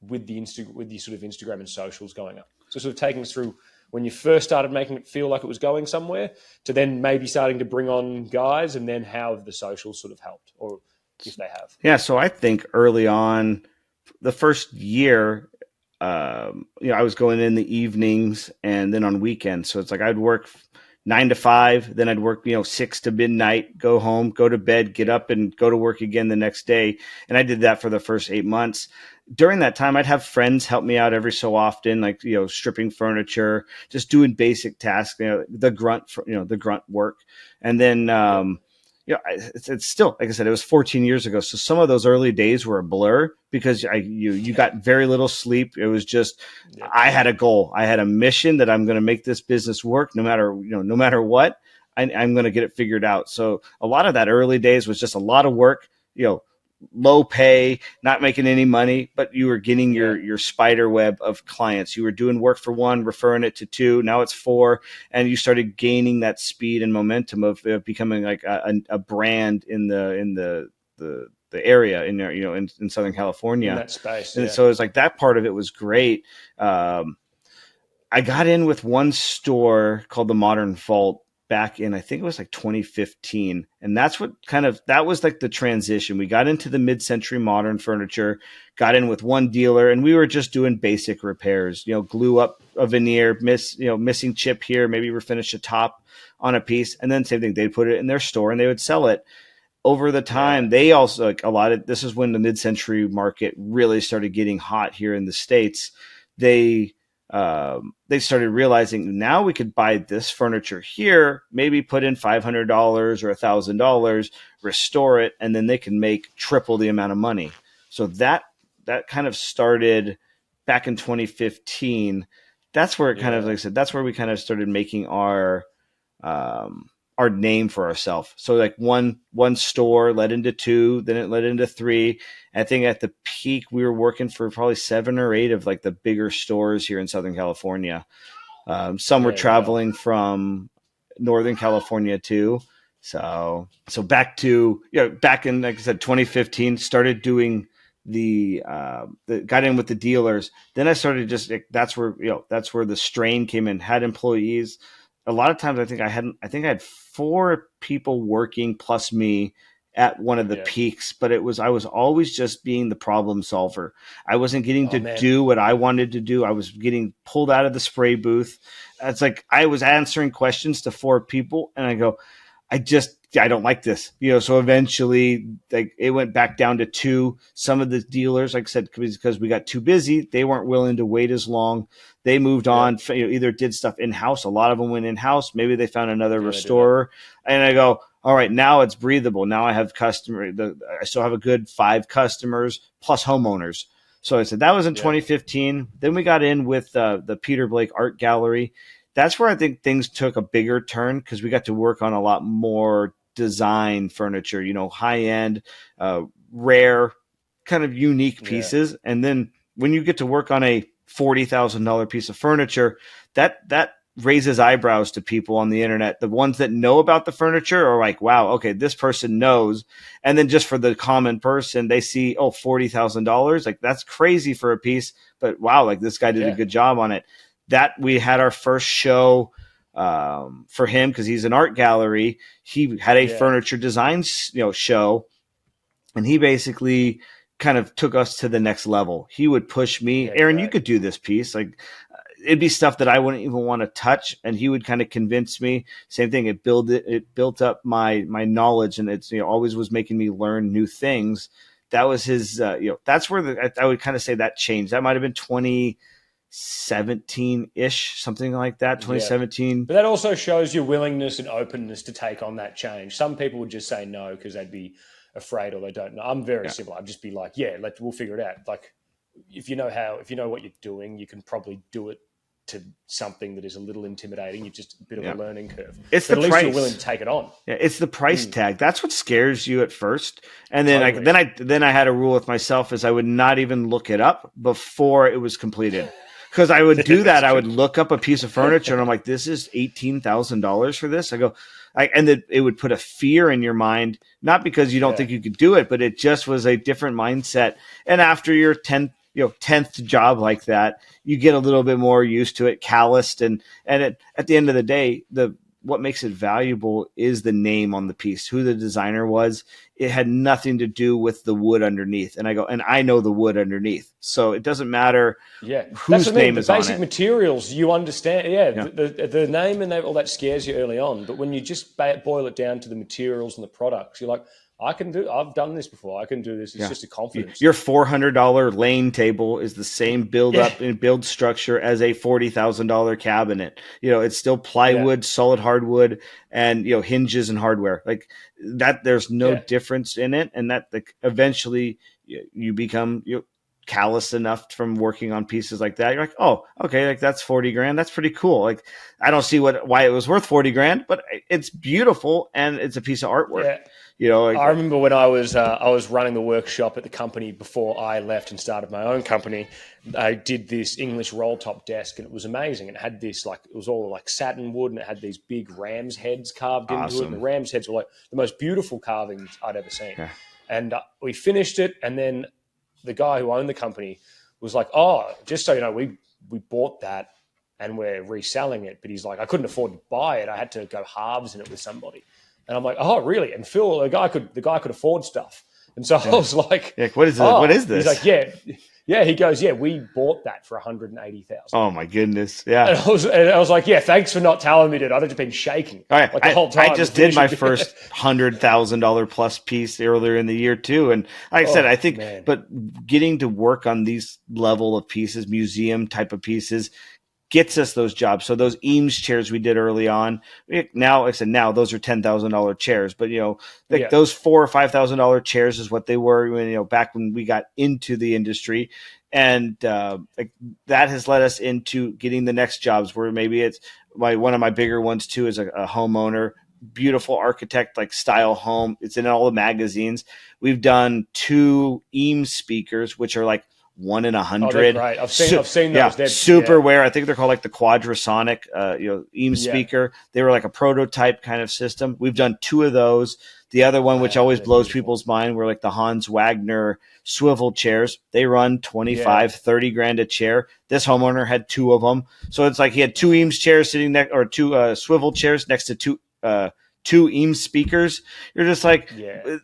with the sort of Instagram and socials going up? So sort of taking us through when you first started making it feel like it was going somewhere to then maybe starting to bring on guys, and then how have the socials sort of helped, or if they have? Yeah, so I think early on, the first year, I was going in the evenings and then on weekends. So it's like I'd work 9 to 5, then I'd work 6 to midnight, go home, go to bed, get up and go to work again the next day. And I did that for the first 8 months. During that time, I'd have friends help me out every so often, like stripping furniture, just doing basic tasks, the grunt work, and then. It's still, like I said, it was 14 years ago. So some of those early days were a blur because you got very little sleep. It was just, I had a goal. I had a mission that I'm going to make this business work no matter what. I'm going to get it figured out. So a lot of that early days was just a lot of work, low pay, not making any money, but you were getting your spider web of clients. You were doing work for 1, referring it to 2. Now it's 4. And you started gaining that speed and momentum of becoming like a brand in the area in Southern California. In that space. And so it's like that part of it was great. I got in with one store called the Modern Vault back in, I think it was like 2015. And that's that was like the transition. We got into the mid-century modern furniture, got in with one dealer, and we were just doing basic repairs, glue up a veneer, missing chip here, maybe refinish a top on a piece. And then same thing, they'd put it in their store and they would sell it. Over the time, they also this is when the mid-century market really started getting hot here in the States. They started realizing now we could buy this furniture here, maybe put in $500 or $1,000, restore it, and then they can make triple the amount of money. So that kind of started back in 2015. That's where it kind of, like I said, that's where we kind of started making our name for ourselves. So like one store led into two, then it led into three. I think at the peak we were working for probably 7 or 8 of like the bigger stores here in Southern California. Some were traveling from Northern California too. So back in, like I said, 2015, started doing got in with the dealers. Then I started that's where the strain came in, had employees. A lot of times I think I had 4 people working plus me at one of the peaks, but I was always just being the problem solver. I wasn't getting do what I wanted to do. I was getting pulled out of the spray booth. It's like I was answering questions to 4 people and I go, I don't like this, so eventually like it went back down to 2. Some of the dealers, like I said, because we got too busy, they weren't willing to wait as long. They moved on, either did stuff in-house. A lot of them went in-house. Maybe they found another restorer. And I go, all right, now it's breathable. Now I have I still have a good 5 customers plus homeowners. So I said that was in 2015. Then we got in with the Peter Blake Art Gallery. That's where I think things took a bigger turn because we got to work on a lot more design furniture, high-end, rare, kind of unique pieces. And then when you get to work on a $40,000 piece of furniture, that raises eyebrows to people on the internet. The ones that know about the furniture are like, wow, okay, this person knows. And then just for the common person, they see, $40,000. Like that's crazy for a piece, but wow, like this guy did a good job on it. That we had our first show for him because he's an art gallery. He had a furniture design show, and he basically kind of took us to the next level. He would push me, Aaron, you could do this piece. Like it'd be stuff that I wouldn't even want to touch, and he would kind of convince me. Same thing. It built up my knowledge, and it's always was making me learn new things. That was his. That's where I would kind of say that changed. That might have been 2017-ish, something like that. 2017. But that also shows your willingness and openness to take on that change. Some people would just say no because they'd be afraid or they don't know. I'm very simple. I'd just be like, we'll figure it out. Like if you know what you're doing, you can probably do it to something that is a little intimidating. You're just a bit of a learning curve. It's but the at least price. You're willing to take it on. Yeah, it's the price tag. That's what scares you at first. And then I had a rule with myself is I would not even look it up before it was completed. Because I would do that. I would look up a piece of furniture and I'm like, this is $18,000 for this. I go, and then it would put a fear in your mind, not because you don't think you could do it, but it just was a different mindset. And after your 10th job like that, you get a little bit more used to it, calloused. And at the end of the day, what makes it valuable is the name on the piece, who the designer was. It had nothing to do with the wood underneath. And I know the wood underneath. So it doesn't matter whose name is on it. The basic materials, you understand. The name and all that scares you early on. But when you just boil it down to the materials and the products, you're like, I've done this before. I can do this. It's just a confidence. Your $400 lane table is the same build up and build structure as a $40,000 cabinet. It's still plywood, solid hardwood, and hinges and hardware like that. There's no difference in it, and that eventually you become callous enough from working on pieces like that. You're like, oh, okay, like that's $40,000. That's pretty cool. Like I don't see why it was worth $40,000, but it's beautiful and it's a piece of artwork. Yeah. I remember when I was running the workshop at the company before I left and started my own company. I did this English roll top desk, and it was amazing. It had this it was all like satin wood, and it had these big ram's heads carved into it. And the ram's heads were like the most beautiful carvings I'd ever seen. Yeah. And we finished it, and then the guy who owned the company was like, "Oh, just so you know, we bought that and we're reselling it. But he's like, I couldn't afford to buy it. I had to go halves in it with somebody. And I'm like, oh, really? And Phil, the guy could afford stuff. And so I was like, Like, what is this? What oh, is he's this? like, yeah. Yeah, he goes, yeah, we bought that for 180,000. Oh my goodness. Yeah. And I was like, yeah, thanks for not telling me, dude. I'd have just been shaking All right. like the whole time. I just did my first $100,000 plus piece earlier in the year too. And like I said, I think, man. but getting to work on these level of pieces, museum type of pieces, gets us those jobs. So those Eames chairs we did early on, now, like I said, now those are $10,000 chairs, but like those $4,000 or $5,000 chairs is what they were when, back when we got into the industry. And like that has led us into getting the next jobs where maybe it's one of my bigger ones too is a homeowner, beautiful architect, like style home. It's in all the magazines. We've done 2 Eames speakers, which are like 1 in 100. Right. I've seen those. Yeah, super rare. I think they're called like the Quadrasonic, Eames speaker. They were like a prototype kind of system. We've done 2 of those. The other one, which always blows people's mind, were like the Hans Wagner swivel chairs. They run 25, 30 grand a chair. This homeowner had 2 of them. So it's like he had 2 Eames chairs sitting next, or 2 swivel chairs next to 2 Eames speakers. You're just like,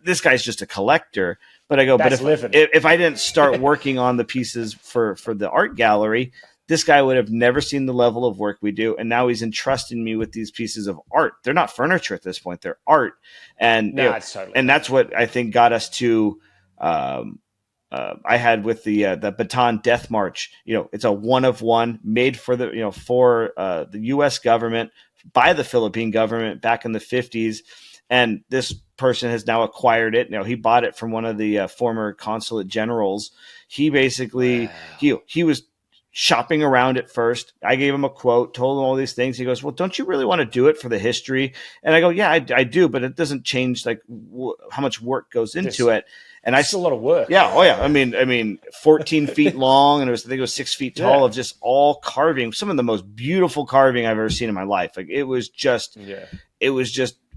this guy's just a collector. But I go, but if I didn't start working on the pieces for the art gallery, this guy would have never seen the level of work we do. And now he's entrusting me with these pieces of art. They're not furniture at this point. They're art. And, and that's what I think got us to, I had with the Baton Death March, it's a 1 of 1 made for the, for the U.S. government by the Philippine government back in the 50s. And this person has now acquired it. He bought it from one of the former consulate generals. He basically, he was shopping around at first. I gave him a quote, told him all these things. He goes, well, don't you really want to do it for the history? And I go, yeah, I do, but it doesn't change like how much work goes into it. And it's a lot of work. Yeah. Oh yeah. I mean, 14 feet long, and I think it was 6 feet tall of just all carving. Some of the most beautiful carving I've ever seen in my life. Like it was just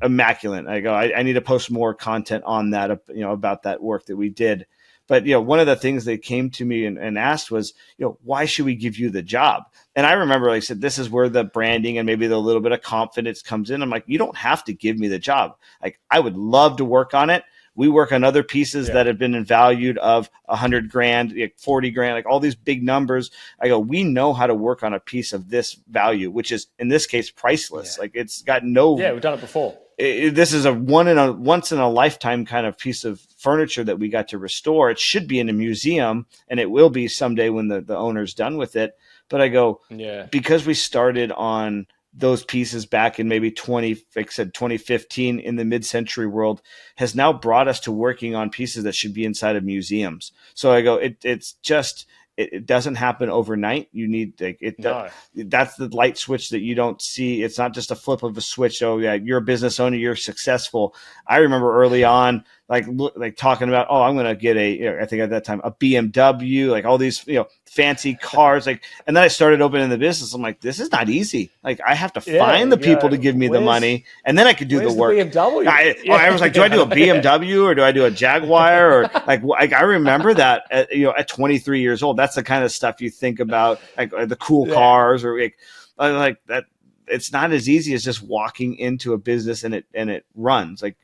immaculate. I go, I need to post more content on that, about that work that we did. But, one of the things they came to me and asked was, why should we give you the job? And I remember, like I said, this is where the branding and maybe the little bit of confidence comes in. I'm like, you don't have to give me the job. Like, I would love to work on it. We work on other pieces that have been valued of 100 grand, 40 grand, like all these big numbers. I go, we know how to work on a piece of this value, which is in this case priceless. Like it's got no. Yeah, we've done it before. This is a once in a lifetime kind of piece of furniture that we got to restore. It should be in a museum, and it will be someday when the owner's done with it. But I go, because we started on those pieces back in maybe 2015 in the mid-century world, has now brought us to working on pieces that should be inside of museums. So I go, it's just. It doesn't happen overnight. You need that's the light switch that you don't see. It's not just a flip of a switch. Oh yeah, you're a business owner, you're successful. I remember early on, like talking about, oh, I'm going to get I think at that time a BMW, like all these, fancy cars. And then I started opening the business. I'm like, this is not easy. Like I have to find the people to give me the money, and then I could do the work. BMW? I was like, do I do a BMW or do I do a Jaguar? Or like I remember that at 23 years old, that's the kind of stuff you think about, like the cool cars or like that. It's not as easy as just walking into a business and it runs. Like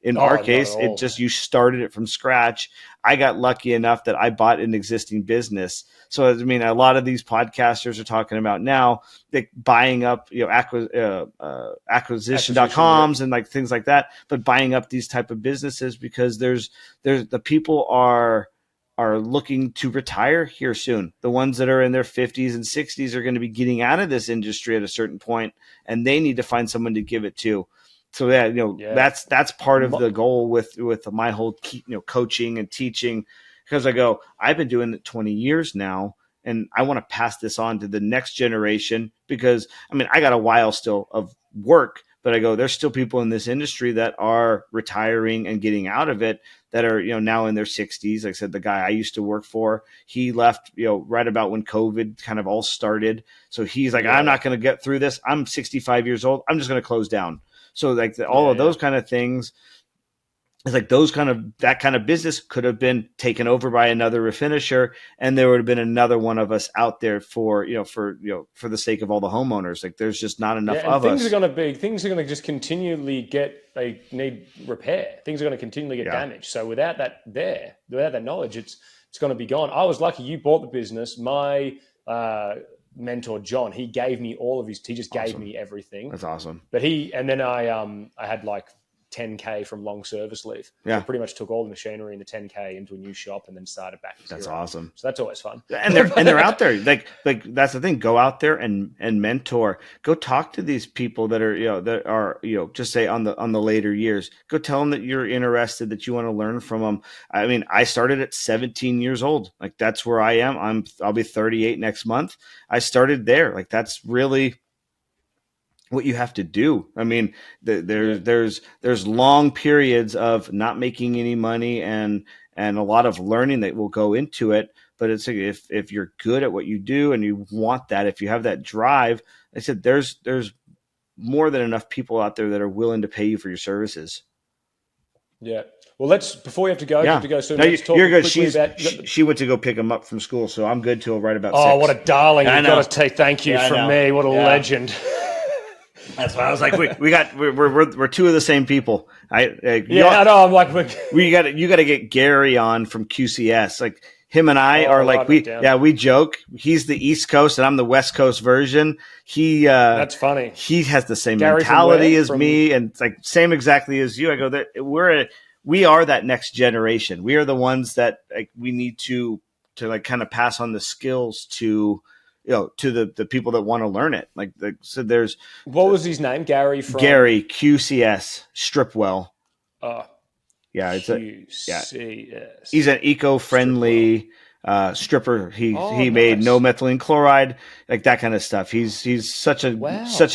in our case, it just, you started it from scratch. I got lucky enough that I bought an existing business. So, I mean, a lot of these podcasters are talking about now, like buying up, acquisition.coms and like things like that, but buying up these type of businesses because there's the people are looking to retire here soon. The ones that are in their 50s and 60s are going to be getting out of this industry at a certain point, and they need to find someone to give it to. So that's part of the goal with my whole coaching and teaching, because I go, I've been doing it 20 years now, and I want to pass this on to the next generation, because I mean, I got a while still of work, but I go, there's still people in this industry that are retiring and getting out of it that are, now in their 60s. Like I said, the guy I used to work for, he left, right about when COVID kind of all started. So he's like, I'm not going to get through this. I'm 65 years old. I'm just going to close down. So like all of those kind of things, it's like that kind of business could have been taken over by another refinisher, and there would have been another one of us out there for the sake of all the homeowners. Like there's just not enough and of us. Things are going to just continually they need repair. Things are going to continually get damaged. So without that knowledge, it's going to be gone. I was lucky you bought the business. My mentor John, he gave me gave me everything. That's awesome. But I had like 10K from long service leave. Yeah. So I pretty much took all the machinery and the 10K into a new shop and then started back to zero. That's awesome. So that's always fun. And they're out there. Like that's the thing. Go out there and mentor. Go talk to these people that are just say on the later years. Go tell them that you're interested, that you want to learn from them. I mean, I started at 17 years old. Like that's where I am. I'll be 38 next month. I started there. Like that's really what you have to do. I mean, there's long periods of not making any money and a lot of learning that will go into it. But it's like if you're good at what you do and you want that, if you have that drive, I said there's more than enough people out there that are willing to pay you for your services. Yeah. Well, before you have to go, soon. No, you're good. She went to go pick him up from school, so I'm good till right about 6. Oh, what a darling! You've got to take thank you from me. What a legend. That's why I was like, we're two of the same people. I know. I'm like, you got to get Gary on from QCS. Like him and I are like we joke. He's the East Coast and I'm the West Coast version. That's funny. He has the same mentality as me, and it's like same exactly as you. I go we are that next generation. We are the ones that like we need to like kind of pass on the skills to. To the people that want to learn it. So there's... What was his name? Gary QCS, Stripwell. Yeah, it's QCS. He's an eco-friendly stripper. He made no methylene chloride, like that kind of stuff. He's such a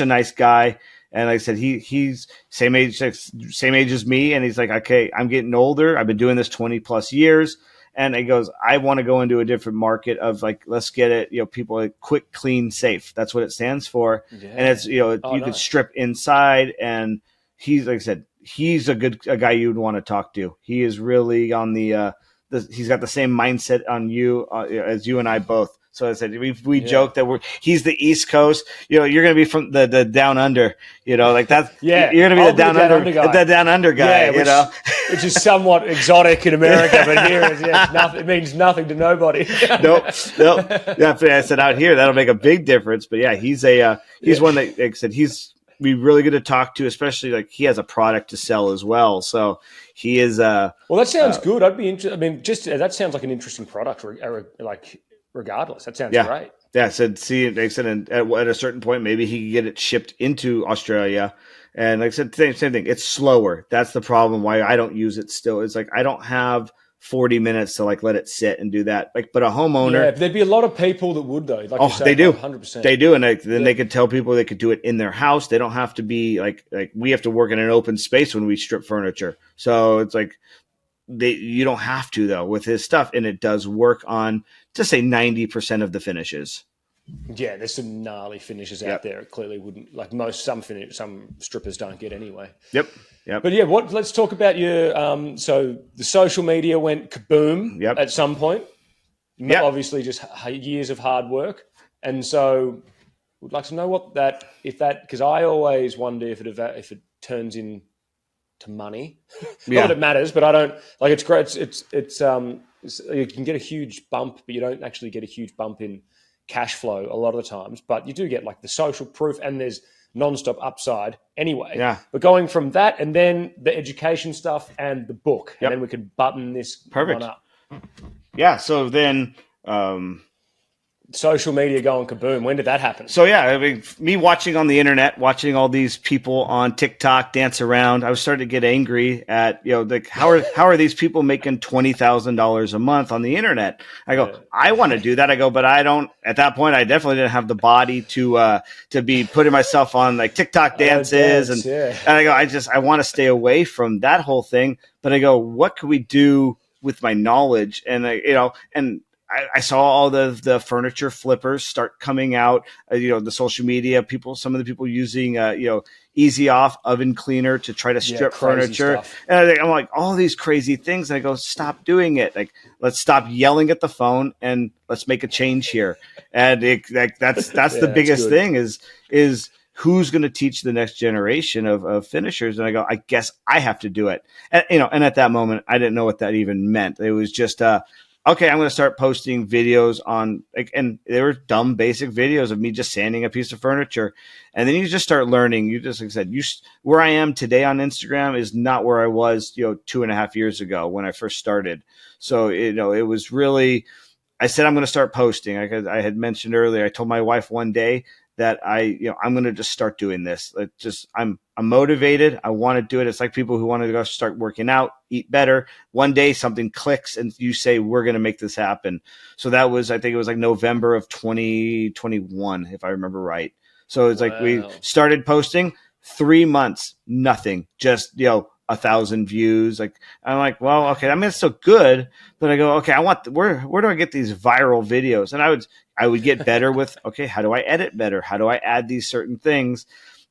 nice guy. And like I said, he's same age as me. And he's like, okay, I'm getting older. I've been doing this 20 plus years. And he goes, I want to go into a different market of like, let's get it, people like quick, clean, safe. That's what it stands for. Yeah. And it's, you can strip inside. And he's, like I said, he's a guy you would want to talk to. He is really on he's got the same mindset on you as you and I both. So I said, we joke that he's the East Coast, you're going to be from the down under, like that. Yeah. You're going to be the down under guy, which is somewhat exotic in America, but here it means nothing to nobody. Nope. Yeah. I said out here, that'll make a big difference. But yeah, he's one that, like I said, be really good to talk to, especially like he has a product to sell as well. So he is, well, that sounds good. I'd be interested. I mean, that sounds like an interesting product like, regardless, that sounds great. Yeah, they said at a certain point, maybe he could get it shipped into Australia. And like I said, same thing. It's slower. That's the problem why I don't use it still. It's like I don't have 40 minutes to like let it sit and do that. Like, but a homeowner. Yeah, there'd be a lot of people that would though. Like they do. 100%. They do. And then they could tell people they could do it in their house. They don't have to be like we have to work in an open space when we strip furniture. So it's like, you don't have to though with his stuff, and it does work on to say 90% of the finishes. Yeah, there's some gnarly finishes out there. It clearly wouldn't like some strippers don't get anyway. Yep. But yeah, let's talk about your so the social media went kaboom at some point. Obviously, just years of hard work, and so we'd like to know because I always wonder if it turns in to money. Not that it matters, but I don't like it's great. It's you can get a huge bump, but you don't actually get a huge bump in cash flow a lot of the times. But you do get like the social proof, and there's nonstop upside anyway. Yeah. But going from that, and then the education stuff and the book, and then we can button this one up. Yeah. So then. Social media going kaboom. When did that happen? So yeah, I mean, me watching on the internet, watching all these people on TikTok dance around, I was starting to get angry at like how are these people making $20,000 a month on the internet? I go, I want to do that. I go, but I don't. At that point, I definitely didn't have the body to be putting myself on like TikTok dances, and I go, I want to stay away from that whole thing. But I go, what could we do with my knowledge? And I saw all the furniture flippers start coming out, the social media people, some of the people using, easy off oven cleaner to try to Yeah, strip crazy furniture. stuff. And I'm like, all these crazy things. And I go, stop doing it. Like, let's stop yelling at the phone and let's make a change here. And that's the Yeah, that's biggest good. thing is who's going to teach the next generation of finishers. And I go, I guess I have to do it. And, and at that moment, I didn't know what that even meant. It was just, okay, I'm going to start posting videos on, and they were dumb, basic videos of me just sanding a piece of furniture. And then you just start learning. You just, like I said, where I am today on Instagram is not where I was, 2.5 years ago when I first started. So, it was really, I said, I'm going to start posting. I had mentioned earlier, I told my wife one day that I'm going to just start doing this. I'm motivated. I want to do it. It's like people who want to go start working out, eat better. One day something clicks and you say, we're going to make this happen. So that was, I think it was like November of 2021, if I remember right. So it's like we Wow. started posting 3 months, nothing, just, 1,000 views. Like, I'm like, well, okay, I mean, it's still good, but I go, okay, where do I get these viral videos? And I would get better with, okay, how do I edit better? How do I add these certain things?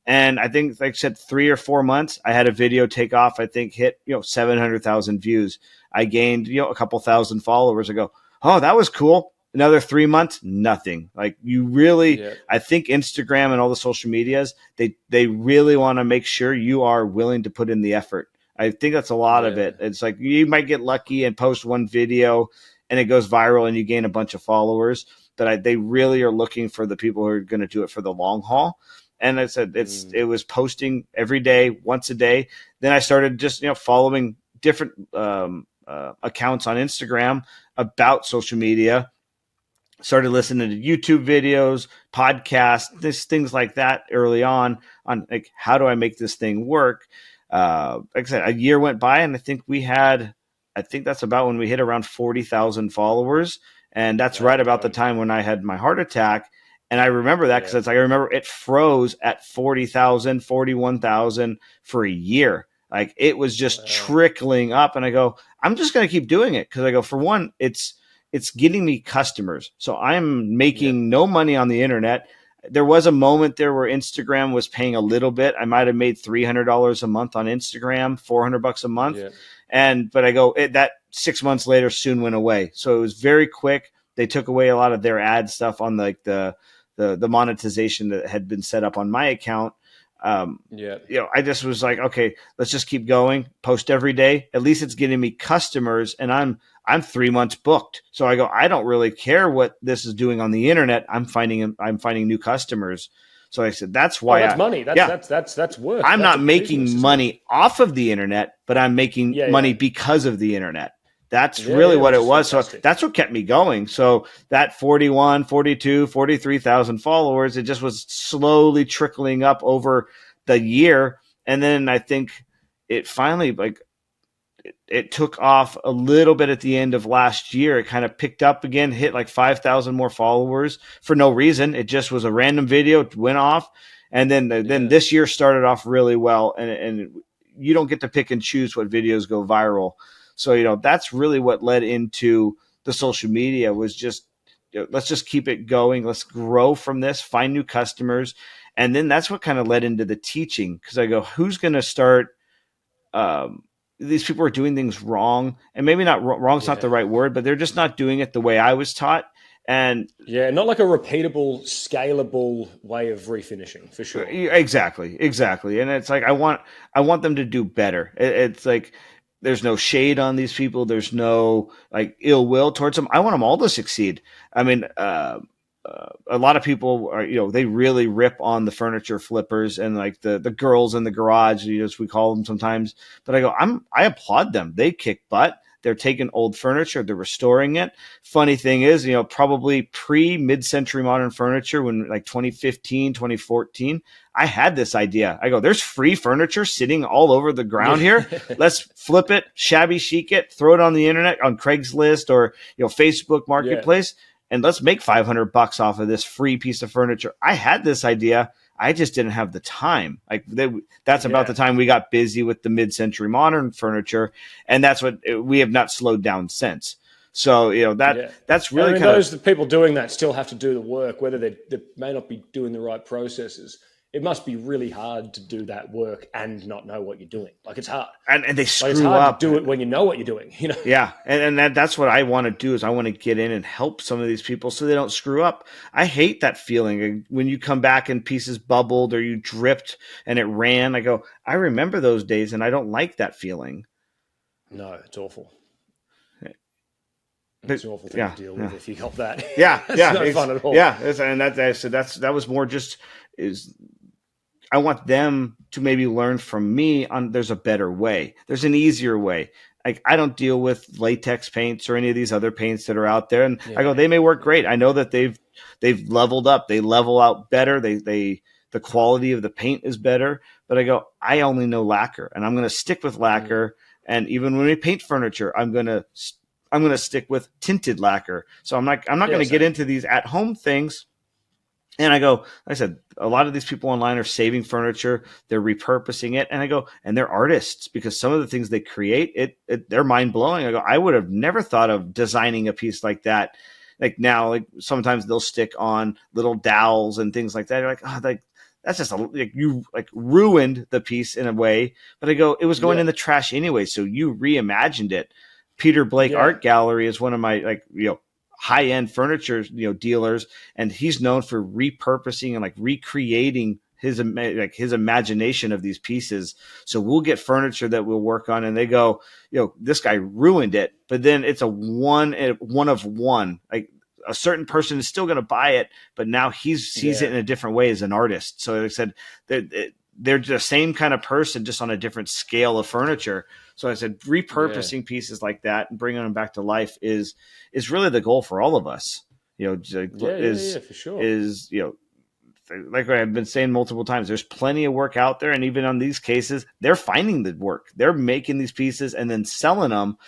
And I think, like I said, 3 or 4 months, I had a video take off, I think hit, 700,000 views. I gained, a couple thousand followers. I go, oh, that was cool. Another 3 months, nothing. Like, you really, Yeah. I think Instagram and all the social medias, they really want to make sure you are willing to put in the effort. I think that's a lot of Yeah. it. It's like you might get lucky and post one video and it goes viral and you gain a bunch of followers. But they really are looking for the people who are going to do it for the long haul. And I said it was posting every day, once a day. Then I started just following different accounts on Instagram about social media. Started listening to YouTube videos, podcasts, things like that early on like, how do I make this thing work? Like I said, a year went by and I think that's about when we hit around 40,000 followers. And that's right about the time when I had my heart attack. And I remember that because it's like, I remember it froze at 40,000, 41,000 for a year. Like, it was just trickling up. And I go, I'm just going to keep doing it. Cause I go, for one, it's getting me customers. So I'm making no money on the internet. There was a moment there where Instagram was paying a little bit. I might have made $300 a month on Instagram, $400 a month. Yeah. But I go, that 6 months later soon went away. So it was very quick. They took away a lot of their ad stuff on like the monetization that had been set up on my account. I just was like, okay, let's just keep going, post every day. At least it's getting me customers, and I'm 3 months booked. So I go, I don't really care what this is doing on the internet. I'm finding new customers. So I said, that's why that's money. That's work. I'm That's not making money off of the internet, but I'm making money because of the internet. That's really what it was. Fantastic. So that's what kept me going. So that 41, 42, 43,000 followers, it just was slowly trickling up over the year. And then I think it finally, it took off a little bit at the end of last year. It kind of picked up again, hit like 5,000 more followers for no reason. It just was a random video, it went off. And then this year started off really well. And you don't get to pick and choose what videos go viral. So, that's really what led into the social media was just, let's just keep it going. Let's grow from this, find new customers. And then that's what kind of led into the teaching. Because I go, who's going to start? These people are doing things wrong. And maybe not wrong's not the right word, but they're just not doing it the way I was taught. And not like a repeatable, scalable way of refinishing, for sure. Exactly. And it's like, I want them to do better. It's like, there's no shade on these people. There's no like ill will towards them. I want them all to succeed. I mean, a lot of people are, they really rip on the furniture flippers and like the girls in the garage, as we call them sometimes. But I go, I applaud them. They kick butt. They're taking old furniture, they're restoring it. Funny thing is, probably mid-century modern furniture when like 2015, 2014, I had this idea. I go, there's free furniture sitting all over the ground here. Let's flip it, shabby chic it, throw it on the internet on Craigslist or, Facebook Marketplace. And let's make $500 off of this free piece of furniture. I had this idea. I just didn't have the time. That's about the time we got busy with the mid-century modern furniture. And that's what we have not slowed down since. So, that's really kind those the people doing that still have to do the work, whether they may not be doing the right processes. It must be really hard to do that work and not know what you're doing. Like, it's hard. and they screw it's hard up. to do it when you know what you're doing, Yeah. And that's what I want to do is I want to get in and help some of these people so they don't screw up. I hate that feeling when you come back and pieces bubbled or you dripped and it ran. I go, I remember those days and I don't like that feeling. No, it's awful. It's an awful thing to deal with if you got that. Yeah, it's not fun at all. Yeah, and that was more just is I want them to maybe learn from me on there's a better way. There's an easier way. Like I don't deal with latex paints or any of these other paints that are out there, and I go they may work great. I know that they've leveled up. They level out better. The quality of the paint is better. But I go I only know lacquer, and I'm going to stick with lacquer. And even when we paint furniture, I'm going to stick with tinted lacquer. So I'm not going to get into these at home things. And I go, like I said, a lot of these people online are saving furniture. They're repurposing it. And I go, and they're artists because some of the things they create, they're mind blowing. I go, I would have never thought of designing a piece like that. Like now, like sometimes they'll stick on little dowels and things like that. You're like, oh, that's just you ruined the piece in a way. But I go, it was going in the trash anyway. So you reimagined it. Peter Blake Art Gallery is one of my high-end furniture dealers, and he's known for repurposing and recreating his imagination of these pieces. So we'll get furniture that we'll work on, and they go, this guy ruined it, but then it's a one of one. Like a certain person is still going to buy it, but now he sees it in a different way as an artist. So they said they're the same kind of person, just on a different scale of furniture. So I said, repurposing pieces like that and bringing them back to life is really the goal for all of us. For sure. Like I've been saying multiple times, there's plenty of work out there. And even on these cases, they're finding the work. They're making these pieces and then selling them.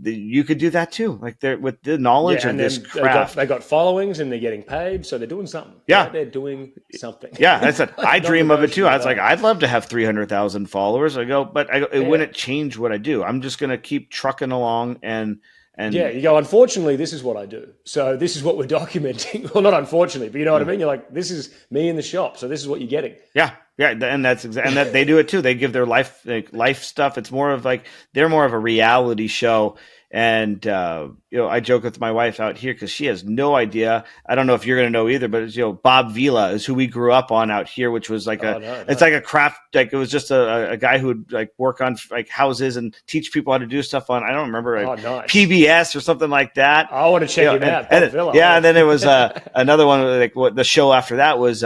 You could do that too. Like they're with the knowledge of this craft. They got followings and they're getting paid. So they're doing something. Yeah. They're doing something. Yeah. I said, I dream of it too. I was like, I'd love to have 300,000 followers. I go, but it wouldn't change what I do. I'm just going to keep trucking along and you go, unfortunately, this is what I do. So this is what we're documenting. Well, not unfortunately, but you know what I mean? You're like, this is me in the shop. So this is what you're getting. Yeah. Yeah. And that's and that they do it too. They give their life stuff. It's more of they're more of a reality show. And, I joke with my wife out here because she has no idea. I don't know if you're going to know either, but it's, Bob Vila is who we grew up on out here, which was it's like a craft. Like it was just a guy who would work on houses and teach people how to do stuff on, I don't remember, nice. PBS or something like that. I want to check him out. Bob Vila. Yeah. And then it was another one, the show after that was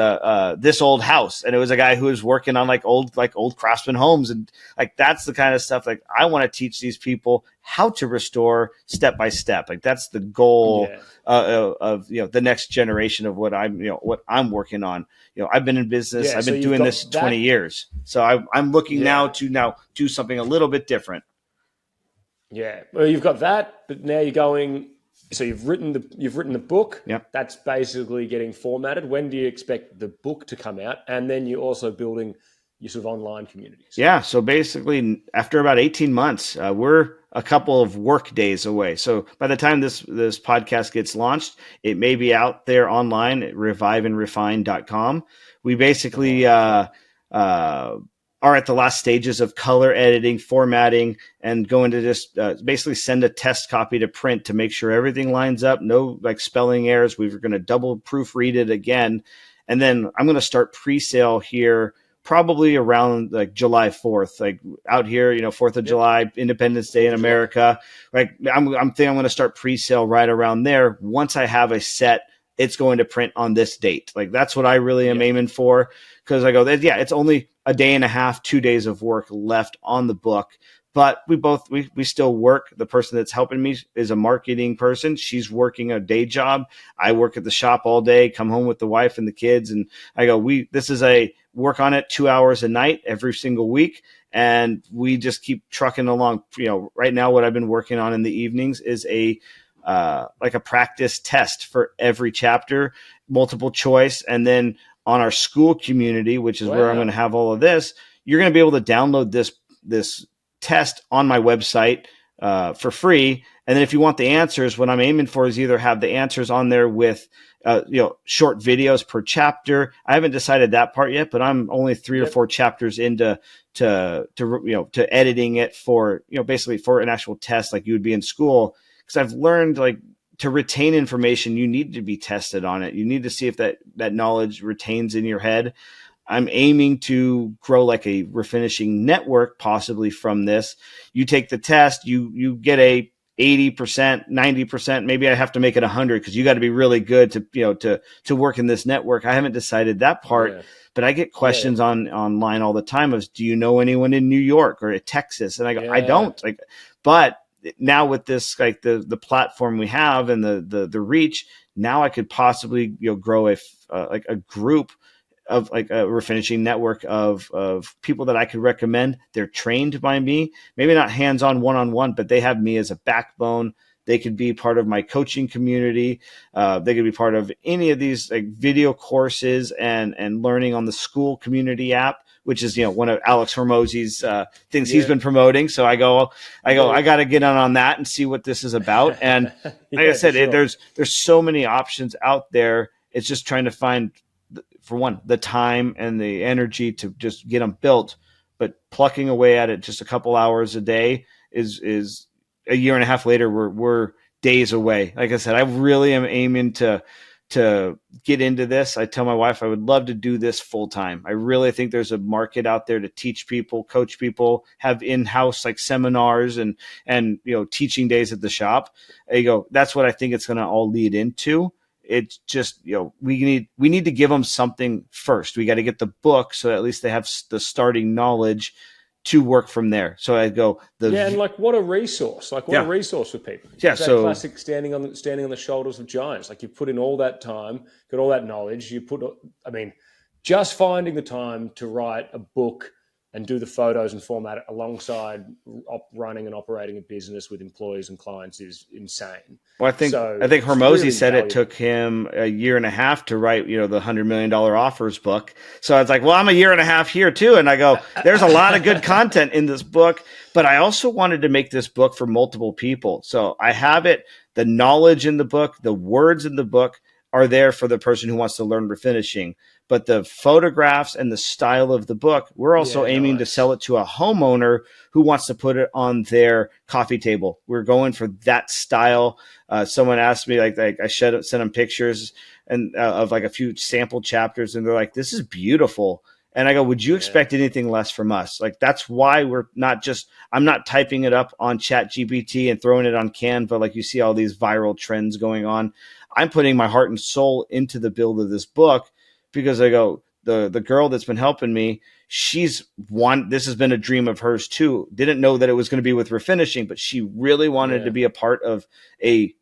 This Old House. And it was a guy who was working on old craftsman homes. And that's the kind of stuff I want to teach these people how to restore step by step. That's the goal of the next generation of what I'm working on. I've been in business. I've been doing this 20 years. So I'm looking now to do something a little bit different. Yeah. Well, you've got that, but now you're going. So you've written the book. Yep. That's basically getting formatted. When do you expect the book to come out? And then you're also building your sort of online communities. Yeah. So basically, after about 18 months, we're a couple of work days away. So by the time this podcast gets launched, it may be out there online at reviveandrefine.com. We basically are at the last stages of color editing, formatting, and going to just basically send a test copy to print to make sure everything lines up. No spelling errors. We're going to double proofread it again. And then I'm going to start pre-sale here probably around July 4th, out here, 4th of July, Independence Day in America. I'm thinking I'm going to start pre-sale right around there. Once I have a set, it's going to print on this date. That's what I really am aiming for. Cause I go, it's only a day and a half, 2 days of work left on the book. But we still work. The person that's helping me is a marketing person. She's working a day job. I work at the shop all day, come home with the wife and the kids. And I go, this is a work on it 2 hours a night every single week. And we just keep trucking along. Right now, what I've been working on in the evenings is a practice test for every chapter, multiple choice. And then on our school community, which is where I'm going to have all of this, you're going to be able to download this test on my website for free. And then if you want the answers, what I'm aiming for is either have the answers on there with, short videos per chapter. I haven't decided that part yet, but I'm only 3 or 4 chapters into to editing it for, basically for an actual test like you would be in school. Because I've learned, like, to retain information, you need to be tested on it. You need to see if that knowledge retains in your head. I'm aiming to grow like a refinishing network possibly from this. You take the test, you get a 80%, 90%, maybe I have to make it 100 because you got to be really good to work in this network. I haven't decided that part, but I get questions online all the time of, do you know anyone in New York or Texas? And I go, I don't. Like, but now with this, like the platform we have and the reach, now I could possibly grow a group of like a refinishing network of people that I could recommend. They're trained by me, maybe not hands-on one-on-one, but they have me as a backbone. They could be part of my coaching community. They could be part of any of these like video courses and learning on the school community app, which is, one of Alex Hormozzi's things he's been promoting. So I got to get on that and see what this is about. And like I said, there's so many options out there. It's just trying to find, for one, the time and the energy to just get them built, but plucking away at it just a couple hours a day is a year and a half later, we're days away. Like I said, I really am aiming to get into this. I tell my wife I would love to do this full time. I really think there's a market out there to teach people, coach people, have in-house like seminars and teaching days at the shop. That's what I think it's going to all lead into. It's just, we need to give them something first. We got to get the book so at least they have the starting knowledge to work from there. So I go, and like, what a resource! Like, what a resource for people. Yeah, it's that classic standing on the shoulders of giants. Like, you put in all that time, got all that knowledge. Just finding the time to write a book and do the photos and format it alongside running and operating a business with employees and clients is insane. Well, I think Hormozzi really said it took him a year and a half to write, the $100 million offers book. So I was like, well, I'm a year and a half here too. And I go, there's a lot of good content in this book, but I also wanted to make this book for multiple people. So I have it, the knowledge in the book, the words in the book are there for the person who wants to learn refinishing. But the photographs and the style of the book, we're also aiming to sell it to a homeowner who wants to put it on their coffee table. We're going for that style. Someone asked me, like I sent them pictures and of like a few sample chapters, and they're like, "This is beautiful." And I go, "Would you expect anything less from us?" Like, that's why I'm not typing it up on ChatGPT and throwing it on Canva like you see all these viral trends going on. I'm putting my heart and soul into the build of this book. Because I go, the girl that's been helping me, this has been a dream of hers too. Didn't know that it was going to be with refinishing, but she really wanted to be a part of a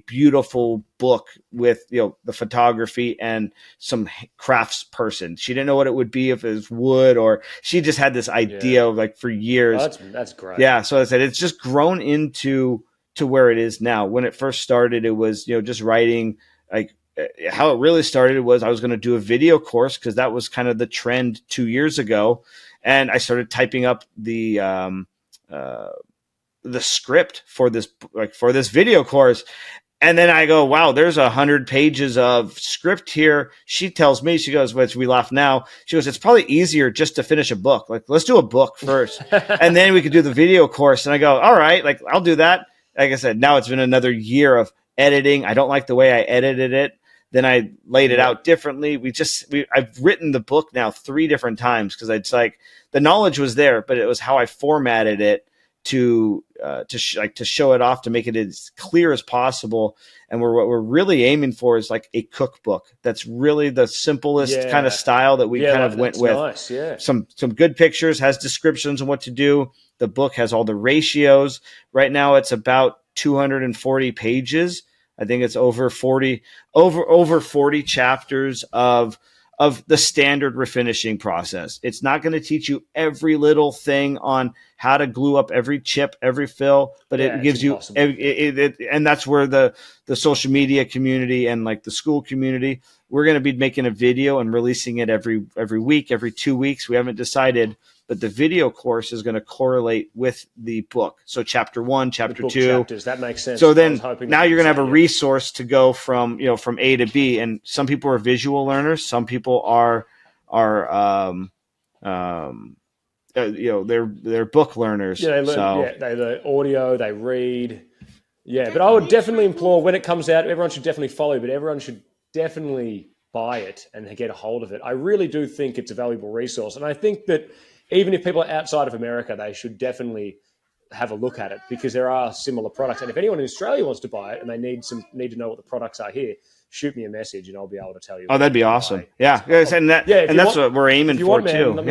beautiful book with, the photography and some crafts person. She didn't know what it would be if it was wood, or she just had this idea of like for years. Oh, that's great. Yeah. So I said, it's just grown into where it is now. When it first started, it was, just writing. Like, how it really started was I was going to do a video course because that was kind of the trend 2 years ago. And I started typing up the script for this video course. And then I go, wow, there's 100 pages of script here. She tells me, she goes, which we laugh now. She goes, it's probably easier just to finish a book. Like, let's do a book first. And then we could do the video course. And I go, all right, like, I'll do that. Like I said, now it's been another year of editing. I don't like the way I edited it. Then I laid it out differently. I've written the book now 3 different times because it's like the knowledge was there, but it was how I formatted it to show it off, to make it as clear as possible. And what we're really aiming for is like a cookbook. That's really the simplest kind of style that we kind of went with. Nice, yeah. Some good pictures, has descriptions on what to do. The book has all the ratios. Right now it's about 240 pages. I think it's over 40 chapters of the standard refinishing process. It's not going to teach you every little thing on how to glue up every chip, every fill, but it gives you, and that's where the social media community and like the school community, we're going to be making a video and releasing it every week, every 2 weeks. We haven't decided, but the video course is going to correlate with the book. So chapter 1, chapter 2. Chapters, that makes sense. So then now you're going to have a resource to go from, from A to B. And some people are visual learners. Some people are they're book learners. Yeah, they learn, they learn audio, they read. Yeah, but I would definitely implore, when it comes out, everyone should definitely follow, but everyone should definitely buy it and get a hold of it. I really do think it's a valuable resource. And I think that even if people are outside of America, they should definitely have a look at it, because there are similar products. And if anyone in Australia wants to buy it and they need to know what the products are here, shoot me a message and I'll be able to tell you. Oh, that'd be awesome. Yeah. And that's what we're aiming for too.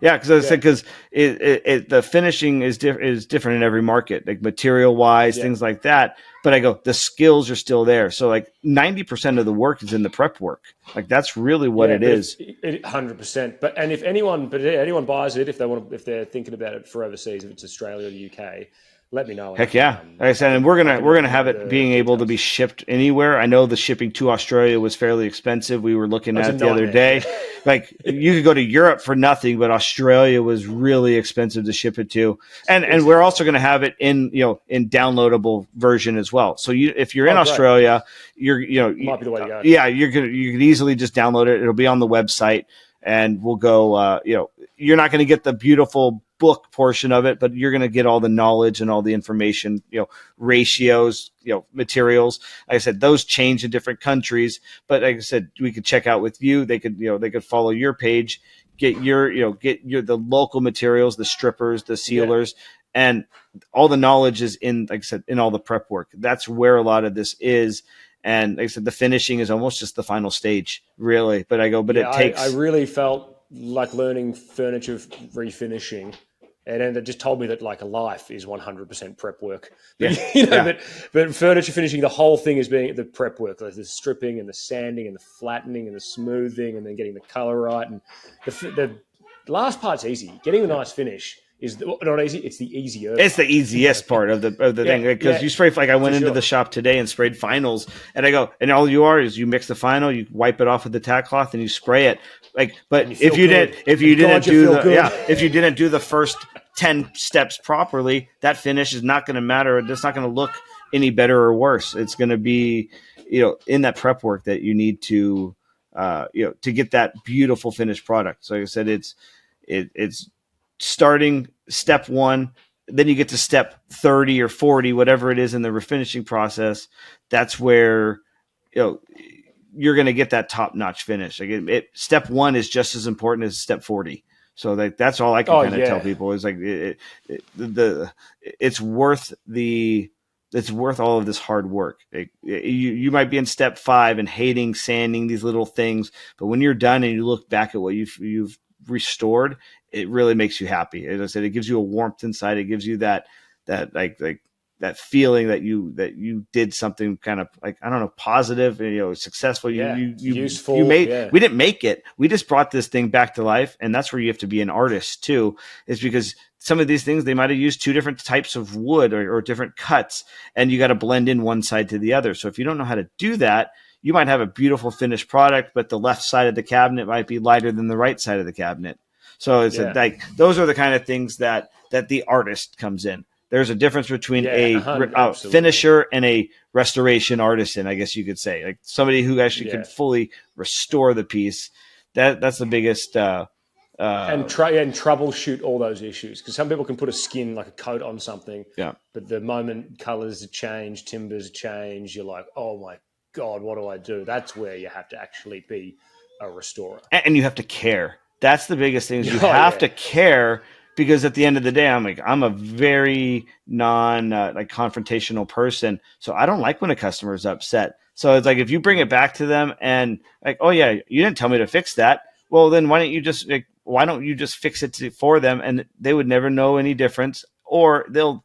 Yeah. Because the finishing is different in every market, like material wise, things like that. But I go, the skills are still there. So like 90% of the work is in the prep work. Like that's really what it is. 100%. But if anyone buys it, if they're thinking about it for overseas, if it's Australia or the UK, let me know. Heck yeah. Like I said, and we're gonna have it being able to be shipped anywhere. I know the shipping to Australia was fairly expensive. We were looking at it the other day. Like you could go to Europe for nothing, but Australia was really expensive to ship it to. And we're also gonna have it in downloadable version as well. So if you're in Australia, might be the way to go. Yeah, you could easily just download it. It'll be on the website, and we'll go. You're not going to get the beautiful book portion of it, but you're going to get all the knowledge and all the information, ratios, materials. Like I said, those change in different countries, but like I said, we could check out with you. They could follow your page, get the local materials, the strippers, the sealers, and all the knowledge is in, like I said, in all the prep work. That's where a lot of this is. And like I said, the finishing is almost just the final stage, really. But it takes. I really felt like learning furniture refinishing, and it just told me that like a life is 100% prep work. But furniture finishing, the whole thing is being the prep work, like the stripping and the sanding and the flattening and the smoothing, and then getting the color right. And the last part's easy. Getting the nice finish is not easy. It's the easier. It's the easiest part of the thing, because you spray. Like I went into the shop today and sprayed finals, and I go, and all you are is you mix the final, you wipe it off with the tack cloth, and you spray it. Like, but if you didn't do the first 10 steps properly, that finish is not going to matter. It's not going to look any better or worse. It's going to be, in that prep work that you need to, to get that beautiful finished product. So like I said, it's starting step 1, then you get to step 30 or 40, whatever it is in the refinishing process. That's where, you're going to get that top-notch finish. Like step 1 is just as important as step 40. So that's all I can tell people is like it's worth all of this hard work. You might be in step 5 and hating sanding these little things, but when you're done and you look back at what you've restored, it really makes you happy. As I said, it gives you a warmth inside. It gives you that that feeling that you did something kind of like, I don't know, positive, successful. You useful. We didn't make it. We just brought this thing back to life. And that's where you have to be an artist too, is because some of these things, they might've used 2 different types of wood or different cuts, and you got to blend in one side to the other. So if you don't know how to do that, you might have a beautiful finished product, but the left side of the cabinet might be lighter than the right side of the cabinet. So it's like, those are the kind of things that the artist comes in. There's a difference between a finisher and a restoration artisan, I guess you could say, like somebody who actually can fully restore the piece. That's the biggest. And troubleshoot all those issues, because some people can put a skin, like a coat on something. Yeah. But the moment colors change, timbers change, you're like, oh my God, what do I do? That's where you have to actually be a restorer. And you have to care. That's the biggest thing. Is you have to care. Because at the end of the day, I'm a very confrontational person. So I don't like when a customer is upset. So it's like, if you bring it back to them and like, oh yeah, you didn't tell me to fix that. Well, then why don't you just fix it for them, and they would never know any difference, or they'll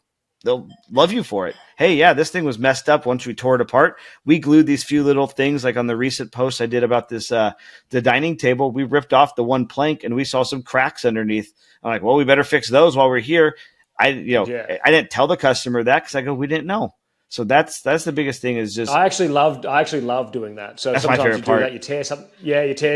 love you for it. Hey, yeah, this thing was messed up once we tore it apart. We glued these few little things, like on the recent post I did about this, the dining table. We ripped off the one plank and we saw some cracks underneath. I'm like, well, we better fix those while we're here. I didn't tell the customer that, because I go, we didn't know. So that's the biggest thing, is just. I actually love doing that. So that's sometimes my favorite part. You tear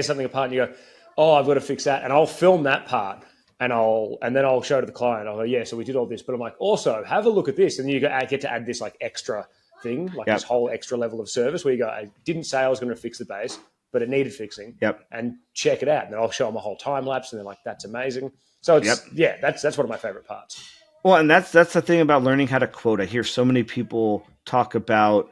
something apart and you go, oh, I've got to fix that, and I'll film that part. and then I'll show to the client. I'll go, yeah, so we did all this, but I'm like, also have a look at this, and then you get to add this like extra thing, like Yep. this whole extra level of service where you go, I didn't say I was going to fix the base, but it needed fixing. Yep. And check it out, and then I'll show them a whole time lapse, and they're like, that's amazing. So it's that's one of my favorite parts. Well, and that's the thing about learning how to quote. I hear so many people talk about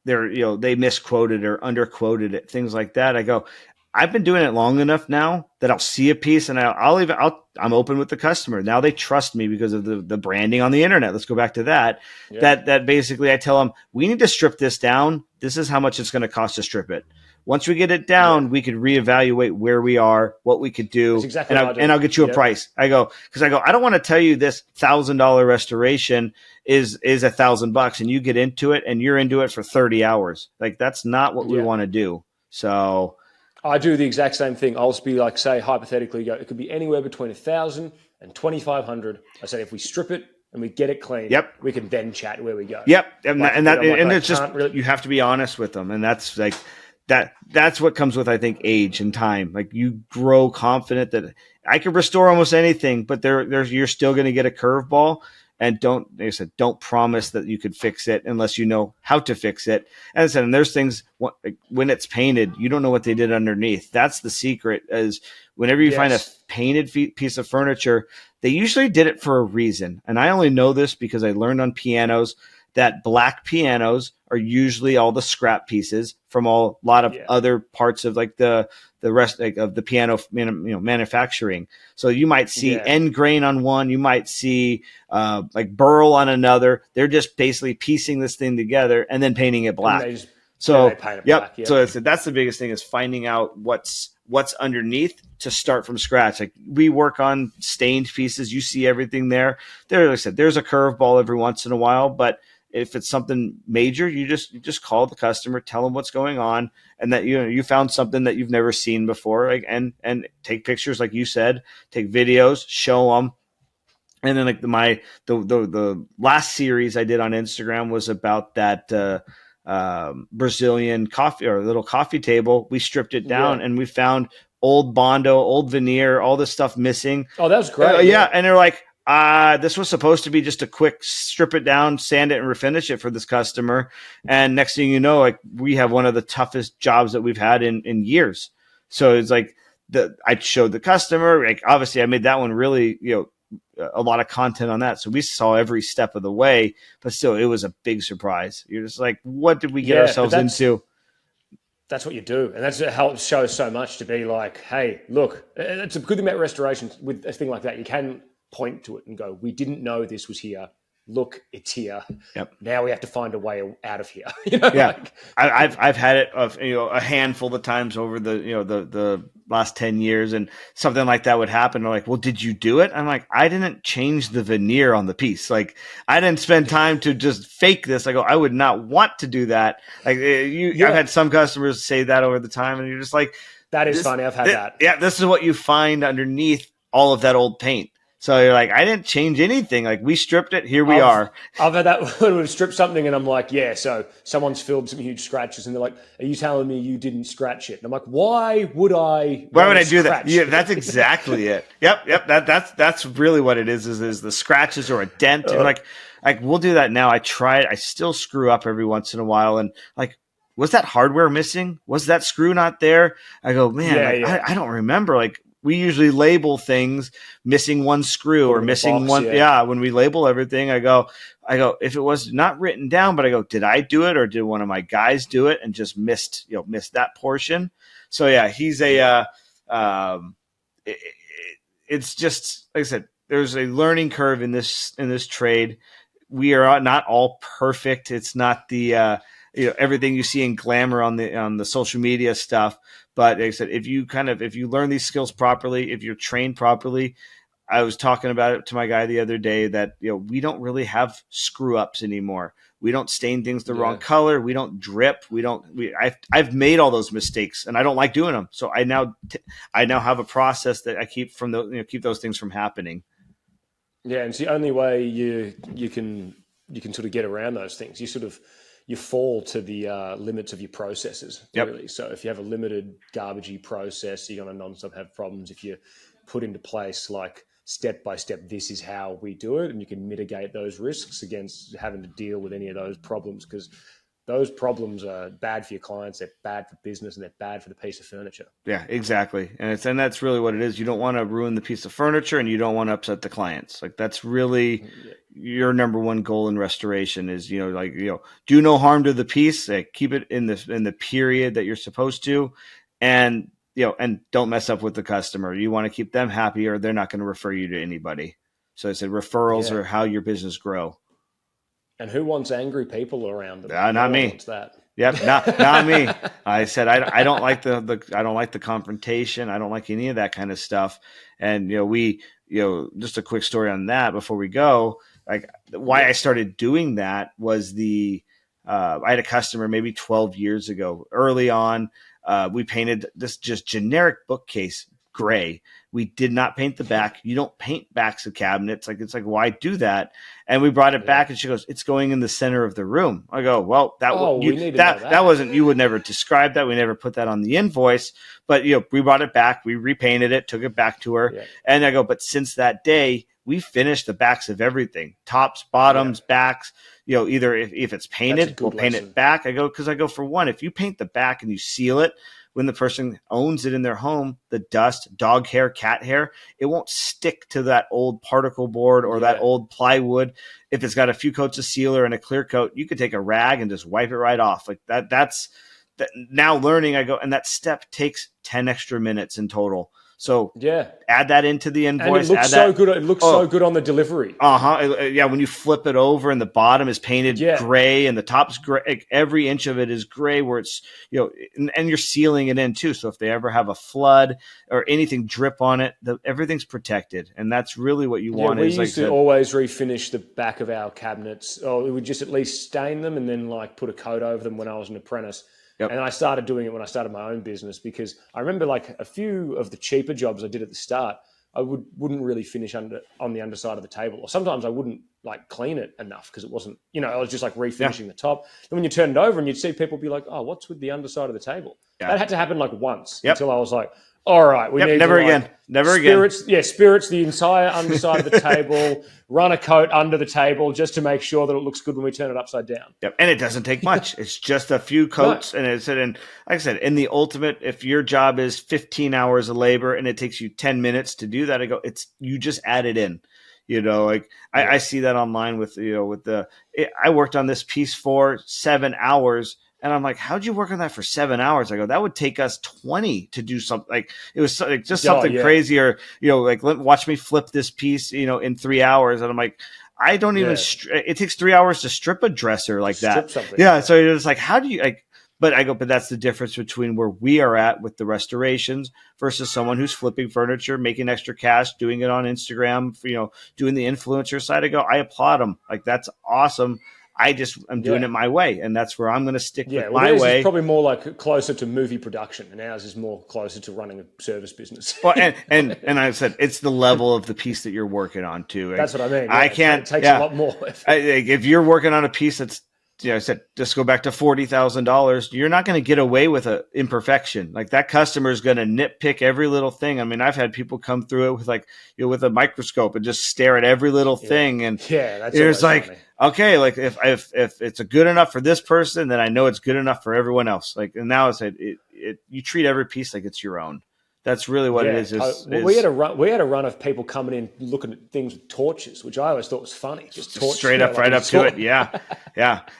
they misquoted or underquoted it, things like that. I go, I've been doing it long enough now that I'll see a piece and I'm open with the customer. Now they trust me because of the branding on the internet. Let's go back to that. Yeah. That basically I tell them, we need to strip this down. This is how much it's going to cost to strip it. Once we get it down, we could reevaluate where we are, what we could do, exactly and I'll get you a price. I go, I don't want to tell you this $1,000 restoration is $1,000 and you get into it and you're into it for 30 hours. Like that's not what we want to do. So I do the exact same thing. I'll just be like, say, hypothetically, it could be anywhere between 1,000 and 2,500. I said, if we strip it and we get it clean, we can then chat where we go. Yep. And it's just, you have to be honest with them. And that's like, that's what comes with, I think, age and time. Like you grow confident that I can restore almost anything, but you're still going to get a curveball. And like I said, don't promise that you could fix it unless you know how to fix it. And I said, and there's things when it's painted, you don't know what they did underneath. That's the secret. Is whenever you find a painted piece of furniture, they usually did it for a reason. And I only know this because I learned on pianos that black pianos are usually all the scrap pieces from a lot of other parts of like the rest of the piano manufacturing. So you might see end grain on one, you might see like burl on another. They're just basically piecing this thing together and then painting it black. So black, So that's the biggest thing is finding out what's underneath to start from scratch. Like we work on stained pieces, you see everything there. Like I said, there's a curveball every once in a while, but if it's something major, you just call the customer, tell them what's going on, and that you found something that you've never seen before, like, and take pictures, like you said, take videos, show them. And then like the last series I did on Instagram was about that Brazilian coffee or little coffee table. We stripped it down and we found old Bondo, old veneer, all this stuff missing. Oh, that was great. And they're like, this was supposed to be just a quick strip it down, sand it, and refinish it for this customer. And next thing you know, like we have one of the toughest jobs that we've had in years. So it's like I showed the customer, like obviously I made that one really, a lot of content on that. So we saw every step of the way, but still it was a big surprise. You're just like, what did we get ourselves into? That's what you do. And that's what helps show so much to be like, hey, look, it's a good thing about restoration with a thing like that. You can point to it and go, we didn't know this was here. Look, it's here. Yep. Now we have to find a way out of here. I've had it a handful of times over the last 10 years, and something like that would happen. They're like, well, did you do it? I'm like, I didn't change the veneer on the piece. Like I didn't spend time to just fake this. I go, I would not want to do that. Like I've had some customers say that over the time, and you're just like, that is funny. I've had that. Yeah. This is what you find underneath all of that old paint. So you're like, I didn't change anything. Like we stripped it. Here we are. I've had that when we've stripped something and I'm like, so someone's filled some huge scratches and they're like, are you telling me you didn't scratch it? And I'm like, why would I do that? Yeah, that's exactly it. Yep. That's really what it is the scratches or a dent. And like we'll do that now. I try it. I still screw up every once in a while. And like, was that hardware missing? Was that screw not there? I go, man, I don't remember. Like, we usually label things missing one screw or missing one. Yeah. When we label everything, I go, if it was not written down, but I go, did I do it or did one of my guys do it and just missed that portion? So yeah, he's it's just, like I said, there's a learning curve in this trade. We are not all perfect. It's not the, everything you see in glamour on the social media stuff. But like I said, if you learn these skills properly, if you're trained properly, I was talking about it to my guy the other day that, we don't really have screw ups anymore. We don't stain things the wrong color. We don't drip. I've made all those mistakes and I don't like doing them. So I now have a process that I keep keep those things from happening. Yeah. And it's the only way you can sort of get around those things. You fall to the limits of your processes, really. So if you have a limited garbagey process, you're going to nonstop have problems. If you put into place like step by step, this is how we do it, and you can mitigate those risks against having to deal with any of those problems, because those problems are bad for your clients, they're bad for business, and they're bad for the piece of furniture. Yeah, exactly. And that's really what it is. You don't want to ruin the piece of furniture, and you don't want to upset the clients. Like, that's really your number one goal in restoration is, do no harm to the piece, keep it in the period that you're supposed to, and don't mess up with the customer. You want to keep them happy, or they're not going to refer you to anybody. So I said referrals are how your business grow. And who wants angry people around them? Not me. Wants that. Yep, not me. I said I don't like I don't like the confrontation. I don't like any of that kind of stuff. And just a quick story on that before we go. Like, why I started doing that was I had a customer maybe 12 years ago. Early on, we painted this just generic bookcase gray. We did not paint the back. You don't paint backs of cabinets. It's like, why do that? And we brought it back, and she goes, "It's going in the center of the room." I go, "Well, that wasn't. You would never describe that. We never put that on the invoice." But we brought it back. We repainted it, took it back to her, and I go, "But since that day, we finished the backs of everything, tops, bottoms, backs. Either if it's painted, we'll paint it back." I go, for one, if you paint the back and you seal it, when the person owns it in their home, the dust, dog hair, cat hair, it won't stick to that old particle board or that old plywood. If it's got a few coats of sealer and a clear coat, you could take a rag and just wipe it right off. Like that's now learning. I go, and that step takes 10 extra minutes in total. So add that into the invoice. And it looks so good. It looks so good on the delivery. Yeah, when you flip it over and the bottom is painted gray and the top's gray, like every inch of it is gray. Where it's and you're sealing it in too. So if they ever have a flood or anything drip on it, everything's protected, and that's really what you want. We used to always refinish the back of our cabinets, or we would just at least stain them and then put a coat over them when I was an apprentice. Yep. And I started doing it when I started my own business, because I remember a few of the cheaper jobs I did at the start, I wouldn't really finish on the underside of the table. Or sometimes I wouldn't clean it enough because it wasn't, I was just refinishing the top. Then when you turn it over and you'd see people be like, "Oh, what's with the underside of the table?" That had to happen once until I was like, all right, we need never to again. Spirits the entire underside of the table, run a coat under the table just to make sure that it looks good when we turn it upside down. Yep, and it doesn't take much. It's just a few coats, and like I said, in the ultimate, if your job is 15 hours of labor and it takes you 10 minutes to do that, I go, you just add it in. I see that online I worked on this piece for 7 hours. And I'm like, "How'd you work on that for 7 hours?" I go, "That would take us 20 to do something." It was just something crazy, or watch me flip this piece, in 3 hours. And I'm like, I don't even. It takes 3 hours to strip a dresser like that. Yeah, so it's like, how do you But I go, but that's the difference between where we are at with the restorations versus someone who's flipping furniture, making extra cash, doing it on Instagram, doing the influencer side. I go, I applaud them. That's awesome. I'm doing it my way, and that's where I'm going to stick with my way. It's probably more closer to movie production, and ours is more closer to running a service business. Well, and I said it's the level of the piece that you're working on too. That's what I mean. I can't. It takes a lot more. If you're working on a piece that's, I said, just go back to $40,000. You're not going to get away with an imperfection. That customer is going to nitpick every little thing. I mean, I've had people come through it with with a microscope and just stare at every little thing. And that's it's funny. Okay, if it's a good enough for this person, then I know it's good enough for everyone else. And now it's you treat every piece like it's your own. That's really what it is. We had a run of people coming in looking at things with torches, which I always thought was funny. Just torch, straight up, right up to it. Yeah.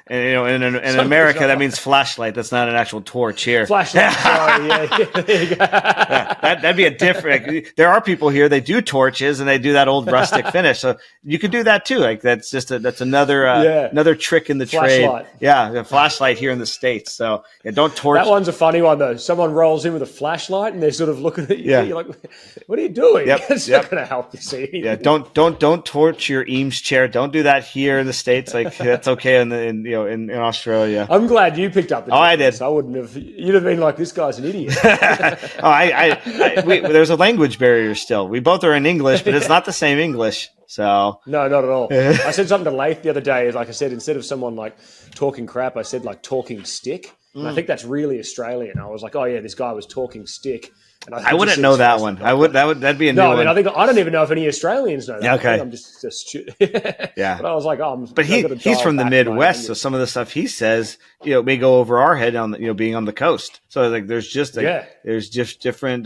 And in America, that means flashlight. That's not an actual torch here. Flashlight. Sorry, there you go. That'd be a different. There are people here. They do torches and they do that old rustic finish. So you could do that too. That's another trick in the trade. Yeah, a flashlight here in the States. So don't torch. That one's a funny one though. Someone rolls in with a flashlight and they're sort of looking at you. You're like, "What are you doing?" It's not going to help you see. Yeah, don't torch your Eames chair. Don't do that here in the States. That's okay in Australia. I'm glad you picked up the difference. I did. I wouldn't have. You'd have been like, "This guy's an idiot." There's a language barrier still. We both are in English, but it's not the same English. So no, not at all. I said something to Laith the other day. Like I said, instead of someone talking crap, I said talking stick. And I think that's really Australian. I was like, oh yeah, this guy was talking stick. And I wouldn't know that one. That'd be a new no, I one. mean, I don't even know if any Australians know that. Okay. I'm just Yeah. But I was like, oh, but he's from the Midwest, so some of the stuff he says, may go over our head on being on the coast. So like, there's just different,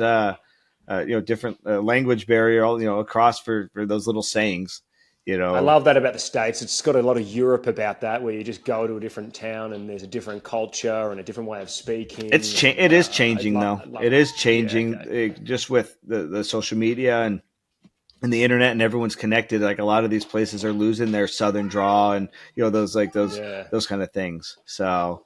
different language barrier, across for those little sayings. I love that about the States. It's got a lot of Europe about that, where you just go to a different town and there's a different culture and a different way of speaking. It is changing, though. It is changing just with the social media and the internet, and everyone's connected. Like a lot of these places are losing their southern draw and those kind of things. So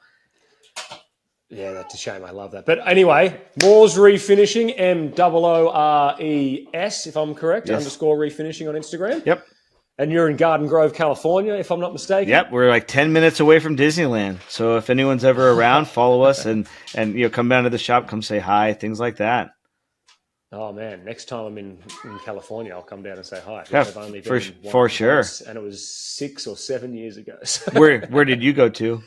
yeah, that's a shame. I love that. But anyway, Moores Refinishing, MOORES, if I'm correct, yes. _refinishing on Instagram. Yep. And you're in Garden Grove, California, if I'm not mistaken. Yep, we're like 10 minutes away from Disneyland. So if anyone's ever around, follow us and come down to the shop, come say hi, things like that. Oh man, next time I'm in California, I'll come down and say hi. Yeah, I've only been for sure. And it was 6 or 7 years ago. So. Where did you go to?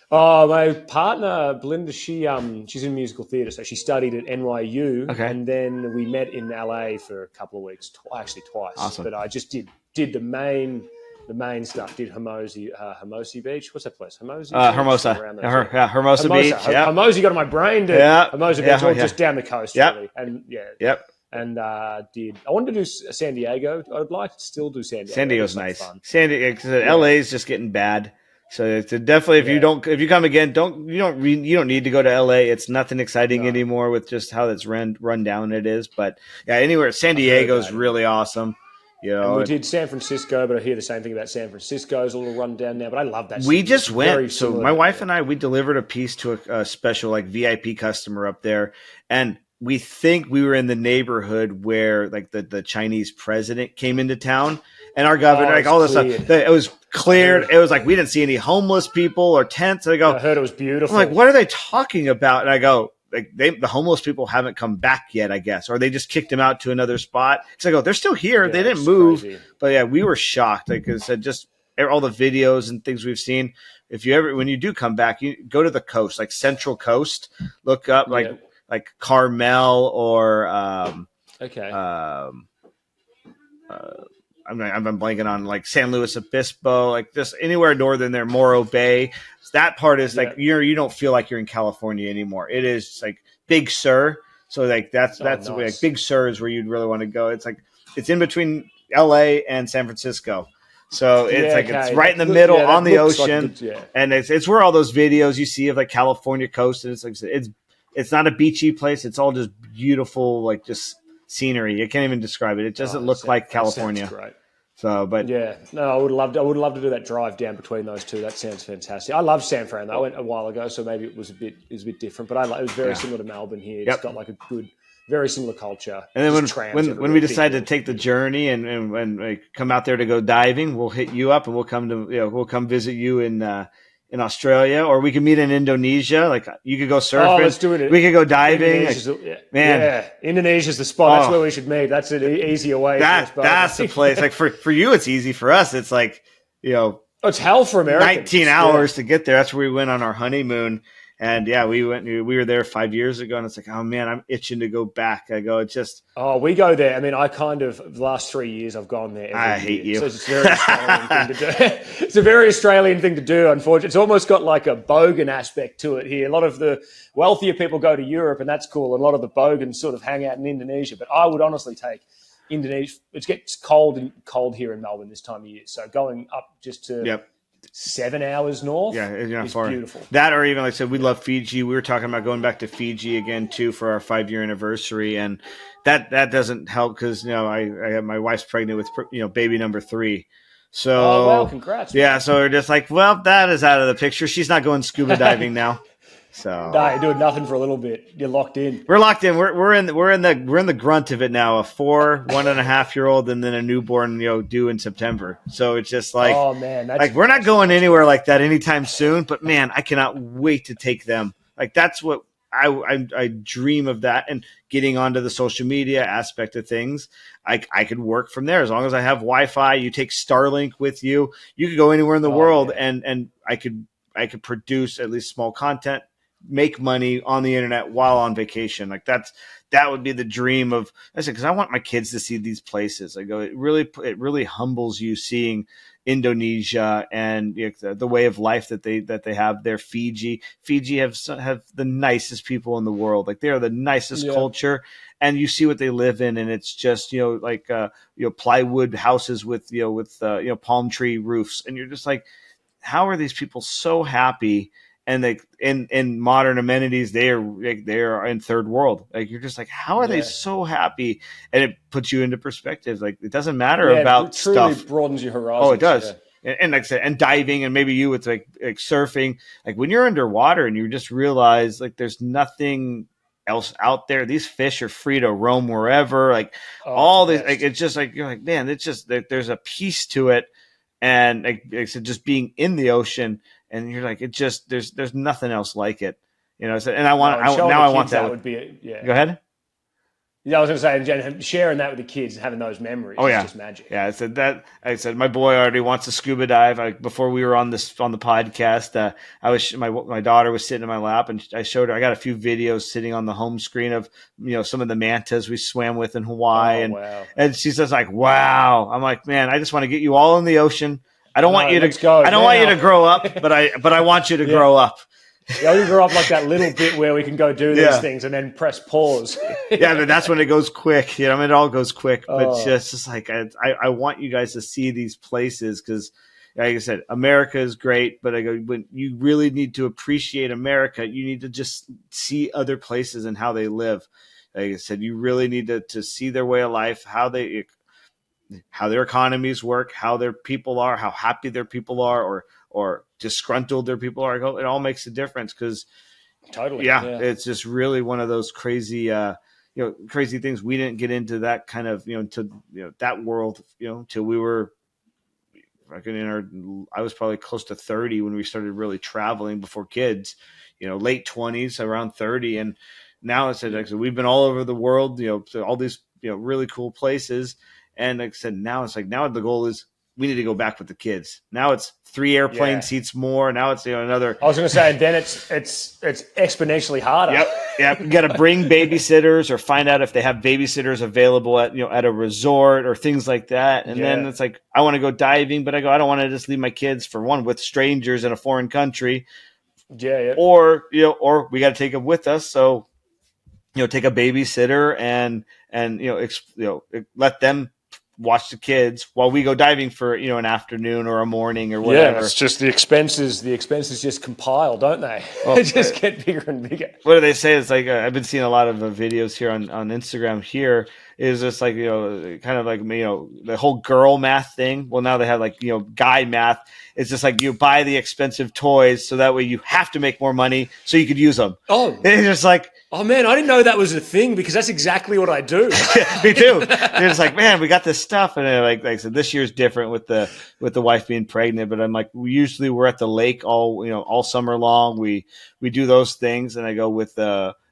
Oh, my partner Belinda, she's in musical theatre, so she studied at NYU, and then we met in LA for a couple of weeks, actually twice. Awesome. But I just did the main stuff. Did Hermosi Beach? What's that place? Hermosa. Hermosa Beach. Yeah. Hermosi got on my brain. Hermosa Beach, all just down the coast, really. And And I wanted to do San Diego. I'd like to still do San Diego. San Diego's nice. San Diego, LA is just getting bad. So it's definitely if you come again, you don't need to go to LA. It's nothing exciting anymore with just how it's run down it is. But yeah, anywhere San Diego is really awesome. And we did San Francisco, but I hear the same thing about San Francisco. It's a little run down now, but I love that. We just went. So my wife and I, we delivered a piece to a special like VIP customer up there, and we think we were in the neighborhood where like the Chinese president came into town. And our governor, like all this stuff, it was cleared. It was like we didn't see any homeless people or tents. And I heard it was beautiful. I'm like, what are they talking about? And I go, like, the homeless people haven't come back yet, I guess, or they just kicked them out to another spot. So I go, they're still here. They didn't move. Crazy. But yeah, we were shocked. Like I said, just all the videos and things we've seen. If you when you do come back, you go to the coast, like Central Coast. Look up like Carmel or I'm blanking on like San Luis Obispo, like just anywhere northern there, Morro Bay. That part is like you don't feel like you're in California anymore. It is like Big Sur. So like that's nice. Like Big Sur is where you'd really want to go. It's like it's in between LA and San Francisco. So it's it's right in the middle on the ocean. Like and it's where all those videos you see of like California coast, and it's like it's not a beachy place. It's all just beautiful, like just scenery. You can't even describe it. It doesn't look like California. That sounds great. So, but I would love to do that drive down between those two. That sounds fantastic. I love San Fran. I went a while ago, so maybe it was a bit different. But it was very similar to Melbourne here. It's got like a good, very similar culture. And then when we decided to take the journey and we come out there to go diving, we'll hit you up and we'll come visit you in Australia, or we could meet in Indonesia. Like you could go surfing. Oh, let's do it. We could go diving. Indonesia's the spot. That's where we should meet. That's an easier way. That's the place. Like for you, it's easy. For us, it's like it's hell for Americans. 19 hours to get there. That's where we went on our honeymoon. And we were there 5 years ago, and it's like, oh man, I'm itching to go back. I go, it's just. Oh, we go there. I mean, the last 3 years I've gone there. I hate you. So it's a very Australian thing to do. It's a very Australian thing to do, unfortunately. It's almost got like a bogan aspect to it here. A lot of the wealthier people go to Europe, and that's cool. A lot of the bogans sort of hang out in Indonesia. But I would honestly take Indonesia. It gets cold here in Melbourne this time of year. So going up just to 7 hours north. It's far. Beautiful. That, or even like I said, we love Fiji. We were talking about going back to Fiji again too for our 5-year anniversary, and that doesn't help because I have my wife's pregnant with baby number 3. So congrats. Yeah, so we're just like, well, that is out of the picture. She's not going scuba diving now. So no, you're doing nothing for a little bit. You're locked in. We're locked in. We're in the grunt of it now. A 1.5-year-old, and then a newborn, due in September. So it's just like, oh man, like we're not going anywhere like that anytime soon. But man, I cannot wait to take them. Like that's what I dream of, that, and getting onto the social media aspect of things. I could work from there as long as I have Wi-Fi. You take Starlink with you. You could go anywhere in the world, and I I could produce at least small content, make money on the internet while on vacation. Like that would be the dream of, I said, because I want my kids to see these places. I go, it really humbles you seeing Indonesia and the way of life that they have there. Fiji have the nicest people in the world. Like they are the nicest culture, and you see what they live in, and it's just plywood houses with palm tree roofs, and you're just like, how are these people so happy? And they in modern amenities, they are in third world. Like you're just like, how are they so happy? And it puts you into perspective. Like it doesn't matter about it truly stuff. broadens your horizons. Oh, it does. Yeah. And like I said, and diving, and maybe you with like surfing. Like when you're underwater and you just realize like there's nothing else out there. These fish are free to roam wherever. Like all these, like it's just like you're like, man, it's just there's a piece to it. And like I said, just being in the ocean, and you're like, it just there's nothing else like it, you know. So, and I want I want that. Would be Go ahead. Yeah, I was going to say, and sharing that with the kids, having those memories is just magic. Yeah, I said my boy already wants to scuba dive. Before we were on the podcast, my daughter was sitting in my lap, and I showed her. I got a few videos sitting on the home screen of some of the mantas we swam with in Hawaii, and she's just like, wow. I'm like, man, I just want to get you all in the ocean. I don't want you to go. I don't want you to grow up, but I want you to grow up. Yeah, we grew up like that little bit where we can go do these things and then press pause. Yeah, but that's when it goes quick. It all goes quick. But it's just like I want you guys to see these places because, like I said, America is great. But I go, when you really need to appreciate America, you need to just see other places and how they live. Like I said, you really need to see their way of life, how their economies work, how their people are, how happy their people are, or disgruntled their people are. It all makes a difference because totally, it's just really one of those crazy, crazy things. We didn't get into that kind of, that world, till we were I was probably close to 30 when we started really traveling before kids, late 20s, around 30. And now it's like, we've been all over the world, to all these, really cool places. And like I said, now the goal is we need to go back with the kids. Now it's 3 airplane seats more. Now it's another. I was going to say, and then it's exponentially harder. Yep. You got to bring babysitters or find out if they have babysitters available at a resort or things like that. And then it's like, I want to go diving, but I don't want to just leave my kids for one with strangers in a foreign country. Yeah. Or we got to take them with us. So, take a babysitter and let them watch the kids while we go diving for an afternoon or a morning or whatever. Yeah, it's just the expenses just compile, don't they? They just get bigger and bigger. What do they say? It's like I've been seeing a lot of videos here on Instagram. Here is just like kind of like the whole girl math thing. Well, now they have like guy math. It's just like you buy the expensive toys so that way you have to make more money so you could use them. Oh, and it's just like, oh man, I didn't know that was a thing because that's exactly what I do. Me too. They're just like, man, we got this stuff, and like I said, this year's different with the wife being pregnant. But I'm like, we're at the lake all summer long. We do those things, and I go with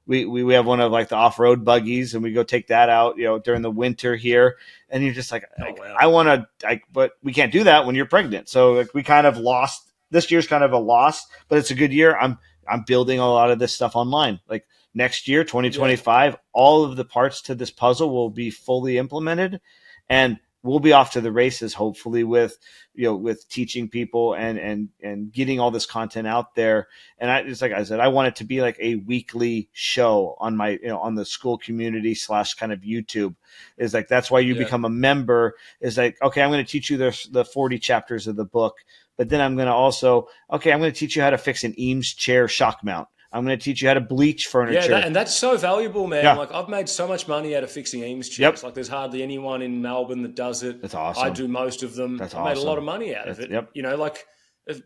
we have one of like the off-road buggies, and we go take that out during the winter here. And you're just like, wow. I want to, but we can't do that when you're pregnant. So like we kind of lost. This year's kind of a loss, but it's a good year. I'm building a lot of this stuff online. Like next year, 2025, all of the parts to this puzzle will be fully implemented, and we'll be off to the races, hopefully with teaching people and getting all this content out there. And it's like I said, I want it to be like a weekly show on my, on the school community / kind of YouTube. Is like, that's why you become a member. Is like, okay, I'm going to teach you the 40 chapters of the book, but then I'm going to teach you how to fix an Eames chair shock mount. I'm going to teach you how to bleach furniture. Yeah, and that's so valuable, man. Yeah. Like I've made so much money out of fixing Eames chairs. Yep. Like there's hardly anyone in Melbourne that does it. That's awesome. I do most of them. That's I made a lot of money out of it. Yep. Like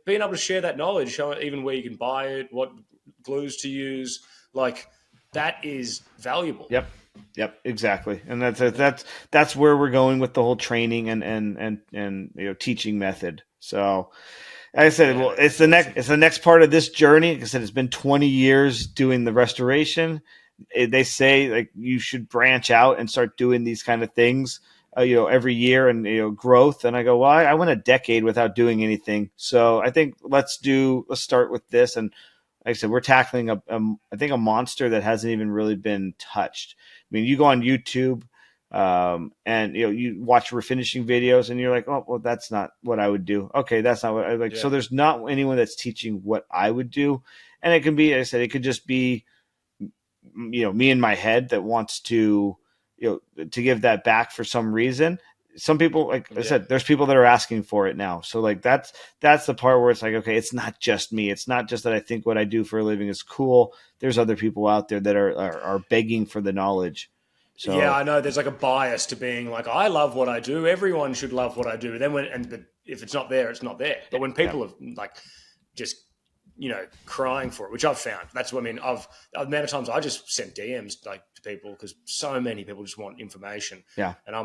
being able to share that knowledge, show even where you can buy it, what glues to use, like that is valuable. Yep, exactly. And that's where we're going with the whole training and teaching method. So like I said, well, it's the next part of this journey. Like I said, it's been 20 years doing the restoration. They say like you should branch out and start doing these kind of things. every year and, growth. And I go, well, I went a decade without doing anything. So I think let's start with this. And like I said, we're tackling I think a monster that hasn't even really been touched. I mean, you go on YouTube, and you watch refinishing videos and you're like, oh, well, that's not what I would do. Okay. That's not what I like. Yeah. So there's not anyone that's teaching what I would do. And it can be, like I said, it could just be, me in my head that wants to, to give that back for some reason. Some people, like I said, there's people that are asking for it now. So like, that's the part where it's like, okay, it's not just me. It's not just that I think what I do for a living is cool. There's other people out there that are begging for the knowledge. So, yeah, I know there's like a bias to being like, I love what I do. Everyone should love what I do. But then but if it's not there, it's not there. But when people are like just, crying for it, which I've found, that's what I mean. I've the amount of times I just sent DMs like to people because so many people just want information. Yeah. And I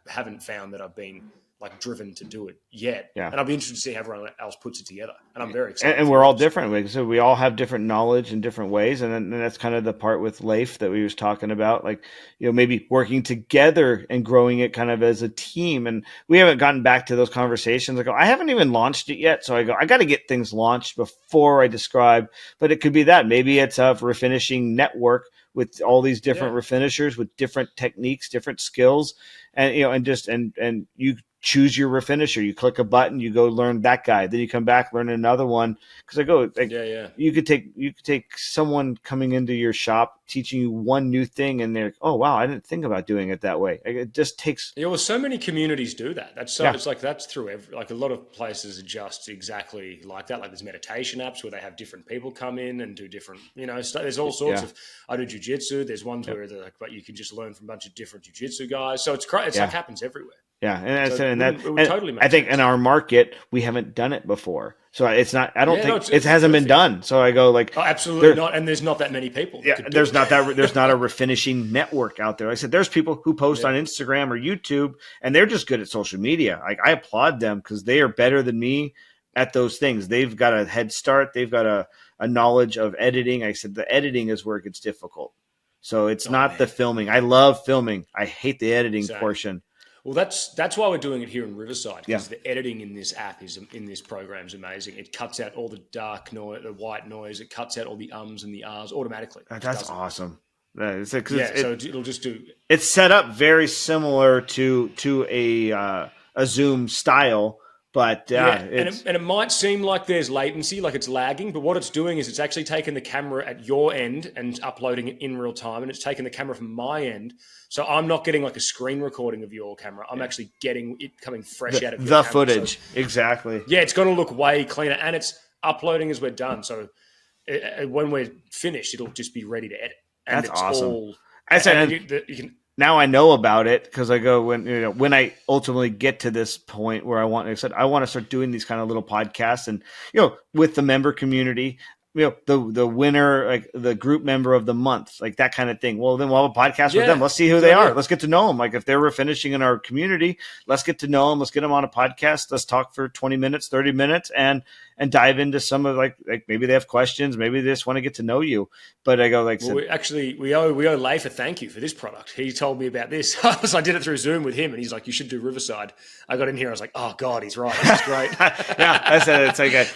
haven't found that I've been like driven to do it yet. Yeah. And I'll be interested to see how everyone else puts it together. And I'm very excited. And we're all different. So we all have different knowledge in different ways. And that's kind of the part with Leif that we was talking about, like, maybe working together and growing it kind of as a team. And we haven't gotten back to those conversations. I haven't even launched it yet. So I got to get things launched before I describe, but it could be that maybe it's a refinishing network with all these different refinishers with different techniques, different skills. And, and you choose your refinisher. You click a button, you go learn that guy. Then you come back, learn another one. Because you could take someone coming into your shop teaching you one new thing, and they're like, oh wow, I didn't think about doing it that way. It just takes. Yeah, well, so many communities do that. It's like that's through a lot of places are just exactly like that. Like there's meditation apps where they have different people come in and do different, there's all sorts of. I do jiu-jitsu. There's ones where but you can just learn from a bunch of different jiu-jitsu guys. So it's great. It's like happens everywhere. Yeah, and it would totally make I think sense. In our market we haven't done it before, so it's not. I don't think it hasn't been done. So I go like, oh, absolutely not. And there's not that many people. Yeah, there's not a refinishing network out there. Like I said, there's people who post on Instagram or YouTube, and they're just good at social media. Like I applaud them because they are better than me at those things. They've got a head start. They've got a knowledge of editing. I said the editing is where it gets difficult. So it's not the filming. I love filming. I hate the editing portion. Well, that's why we're doing it here in Riverside, because the editing in this app in this program is amazing. It cuts out all the dark noise, the white noise. It cuts out all the ums and the ahs automatically. That's awesome. So it'll just do. It's set up very similar to a Zoom style. But and it might seem like there's latency, like it's lagging, but what it's doing is it's actually taking the camera at your end and uploading it in real time, and it's taking the camera from my end. So I'm not getting like a screen recording of your camera. I'm actually getting it coming fresh out of your camera. Footage. So, exactly. Yeah, it's going to look way cleaner, and it's uploading as we're done. So when we're finished, it'll just be ready to edit. And that's awesome. You can. Now I know about it because I go when I ultimately get to this point where I want to start doing these kind of little podcasts and with the member community, the winner, like the group member of the month, like that kind of thing. Well, then we'll have a podcast with them. Let's see who they are. Let's get to know them. Like if they're refinishing in our community, let's get to know them. Let's get them on a podcast. Let's talk for 20 minutes, 30 minutes and dive into some of like maybe they have questions. Maybe they just want to get to know you. But I go we owe Leif a thank you for this product. He told me about this. I did it through Zoom with him and he's like, you should do Riverside. I got in here. I was like, oh God, he's right. This is great. Yeah. I said, it's like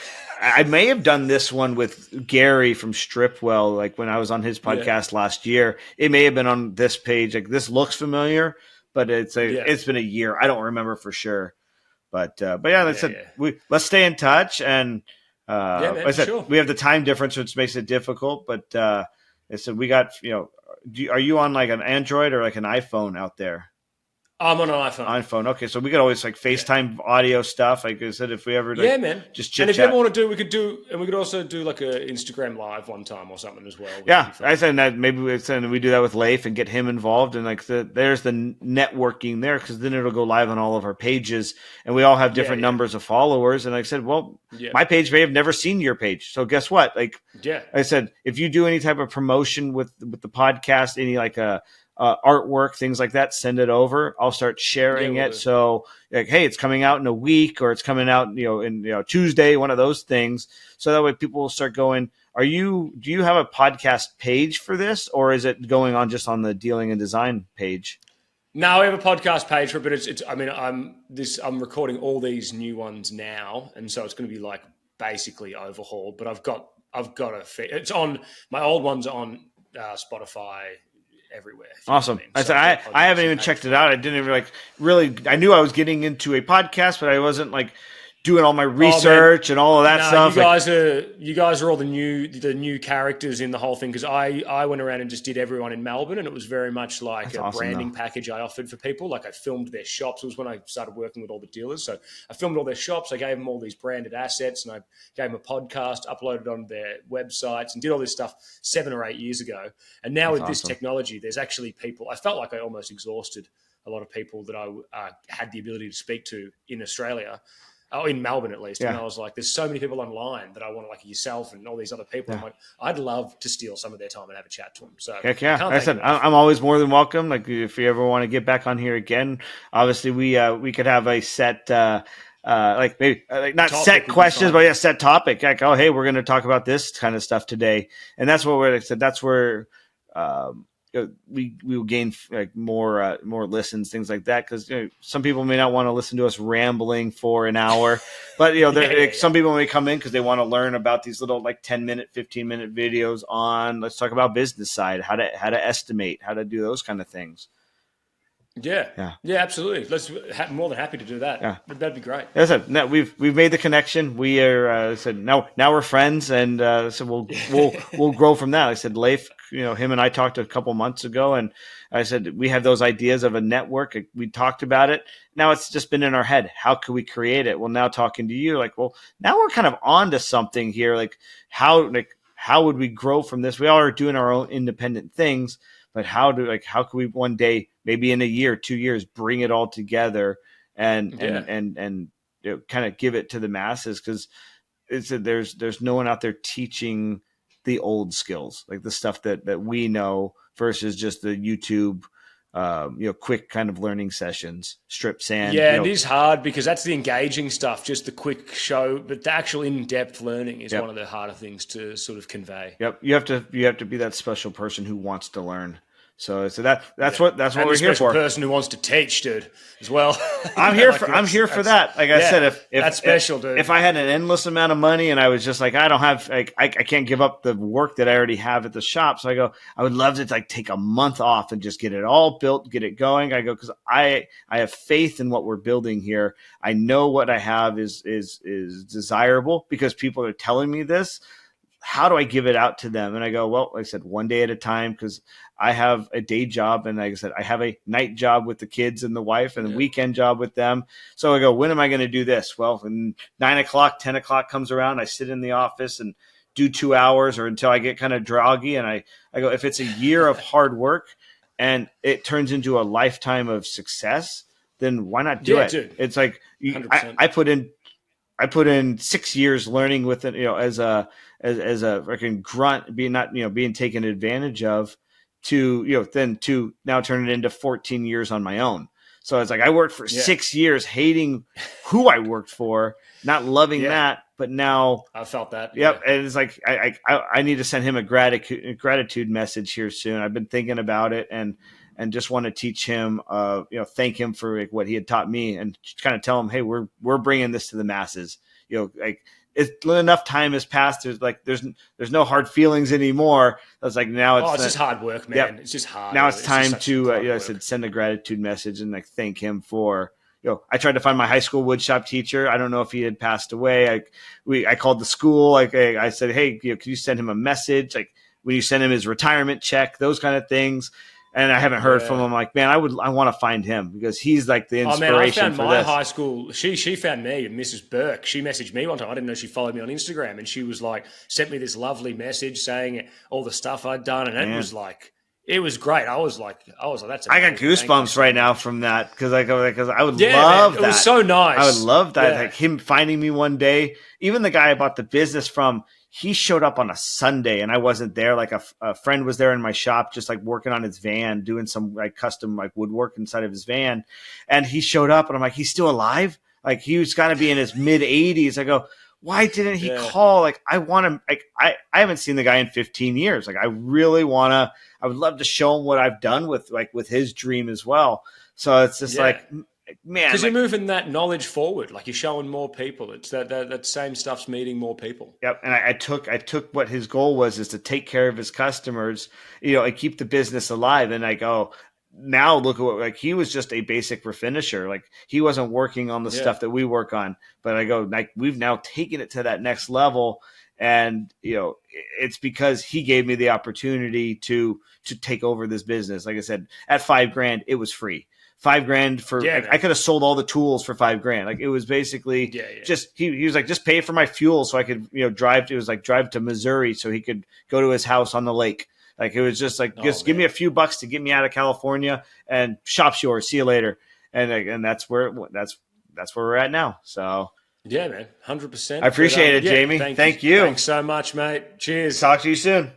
I may have done this one with Gary from Stripwell, like when I was on his podcast last year. It may have been on this page. Like this looks familiar, but it's been a year. I don't remember for sure. But let's stay in touch. And I said, we have the time difference, which makes it difficult. But I said we got are you on like an Android or like an iPhone out there? I'm on an iPhone. Okay, so we could always like FaceTime audio stuff. Like I said, if we ever man, just chit and if chat. you ever want to do, we could also do like a Instagram live one time or something as well. Yeah, I said that maybe we do that with Leif and get him involved, and like there's the networking there because then it'll go live on all of our pages, and we all have different numbers of followers. And like I said, my page may have never seen your page, so guess what? Like, I said, if you do any type of promotion with the podcast, any like artwork, things like that, send it over. I'll start sharing it. So like, hey, it's coming out in a week or it's coming out, in Tuesday, one of those things. So that way people will start going, do you have a podcast page for this or is it going on just on the dealing and design page? No, we have a podcast page for it, but it's. I mean, I'm recording all these new ones now, and so it's going to be like basically overhauled. But I've got it's on my old ones on Spotify everywhere. If you know what I Awesome. mean. I So said I've got a I haven't podcasting even page checked for it it. out. I didn't even really. I knew I was getting into a podcast, but I wasn't like doing all my research and all of that No, stuff. you guys are all the new characters in the whole thing because I went around and just did everyone in Melbourne, and it was very much like That's a awesome, branding though. package I offered for people. Like I filmed their shops. It was when I started working with all the dealers, so I filmed all their shops. I gave them all these branded assets, and I gave them a podcast, uploaded on their websites, and did all this stuff 7 or 8 years ago. And now That's with this awesome. technology, there's actually people. I felt like I almost exhausted a lot of people that I had the ability to speak to in Australia. Oh, in Melbourne at least. And Yeah. I was like, there's so many people online that I want to, like yourself and all these other people. Yeah. I'm like, I'd love to steal some of their time and have a chat to them. So Heck I yeah! can't Like I thank said, you enough. I'm always more than welcome. Like if you ever want to get back on here again, obviously we could have a set like maybe like not Topic set would be questions, fine. but yeah, set topic. Like oh hey, we're going to talk about this kind of stuff today, and that's what we're like I said. That's where we will gain like more listens, things like that. Because some people may not want to listen to us rambling for an hour, but some people may come in because they want to learn about these little like 10-minute, 15-minute videos on. Let's talk about business side, how to estimate, how to do those kind of things. Yeah, absolutely. More than happy to do that. Yeah. That'd be great. As I said, no, we've made the connection. We are said now we're friends, and so we'll grow from that. I said Leif, him and I talked a couple months ago, and I said we have those ideas of a network. We talked about it. Now it's just been in our head. How could we create it? Well, now talking to you, like, well, now we're kind of on to something here. Like how would we grow from this? We all are doing our own independent things, but how can we one day, maybe in a year, 2 years, bring it all together and kind of give it to the masses? Because there's no one out there teaching the old skills, like the stuff that we know versus just the YouTube quick kind of learning sessions, strip sand. Yeah, it is hard because that's the engaging stuff, just the quick show, but the actual in-depth learning is one of the harder things to sort of convey. Yep, you have to be that special person who wants to learn. So that's what we're here for. Person who wants to teach, dude, as well. I'm here for that. Like I said, if that's special, dude. If I had an endless amount of money and I was just like, I don't have, like, I can't give up the work that I already have at the shop. So I would love to like take a month off and just get it all built, get it going. I go, because I have faith in what we're building here. I know what I have is desirable because people are telling me this. How do I give it out to them? And I go, well, like I said, one day at a time, because I have a day job. And like I said, I have a night job with the kids and the wife and a weekend job with them. So I go, when am I going to do this? Well, when 9 o'clock, 10 o'clock comes around, I sit in the office and do 2 hours or until I get kind of groggy. And I go, if it's a year of hard work and it turns into a lifetime of success, then why not do it? Dude. It's like I put in 6 years learning with it, as a freaking grunt, being taken advantage of, to then to now turn it into 14 years on my own. So it's like I worked for 6 years hating who I worked for, not loving that, but now I felt that. Yep, and it's like I need to send him a gratitude message here soon. I've been thinking about it and just want to teach him, thank him for like what he had taught me, and kind of tell him, hey, we're bringing this to the masses. It's enough time has passed. There's no hard feelings anymore. I was like, now it's just hard work, man. Yep. It's just hard. Now it's time to, I said, send a gratitude message and like thank him for, I tried to find my high school woodshop teacher. I don't know if he had passed away. I called the school. Like I said, hey, could you send him a message? Like, when you send him his retirement check, those kind of things. And I haven't heard from him. Like, man, I want to find him because he's like the inspiration. I found for my this. high school. She found me, Mrs. Burke. She messaged me one time. I didn't know she followed me on Instagram, and she was like, sent me this lovely message saying all the stuff I'd done, and it was like, it was great. I was like, that's amazing. I got goosebumps right now from that because I would love that. It was so nice. I would love that. Like him finding me one day. Even the guy I bought the business from, he showed up on a Sunday and I wasn't there. Like a friend was there in my shop, just like working on his van, doing some like custom like woodwork inside of his van. And he showed up and I'm like, he's still alive? Like he's got to be in his mid 80s. I go, why didn't he call? Like I want to, like, I haven't seen the guy in 15 years. Like I really want to, I would love to show him what I've done with his dream as well. So it's just Yeah. like, man, Because like, you're moving that knowledge forward, like you're showing more people. It's that same stuff's meeting more people. yep. And I took what his goal was, is to take care of his customers, and keep the business alive. And I go, now look at what, like, he was just a basic refinisher. Like, he wasn't working on the Yeah. stuff that we work on, but I go, like, we've now taken it to that next level. And, it's because he gave me the opportunity to take over this business. Like I said, at $5,000, it was free. $5,000 for, Yeah, like, I man. could have sold all the tools for $5,000. Like, it was basically Yeah, yeah. just, he was like, just pay for my fuel so I could, drive. It was like, drive to Missouri so he could go to his house on the lake. Like, it was just like, Oh, just give me man. a few bucks to get me out of California, and shop's yours. See you later. And that's where we're at now. So Yeah, man. I 100%. appreciate it, Yeah, Jamie. thank you. Thank you. Thanks so much, mate. Cheers. Talk to you soon.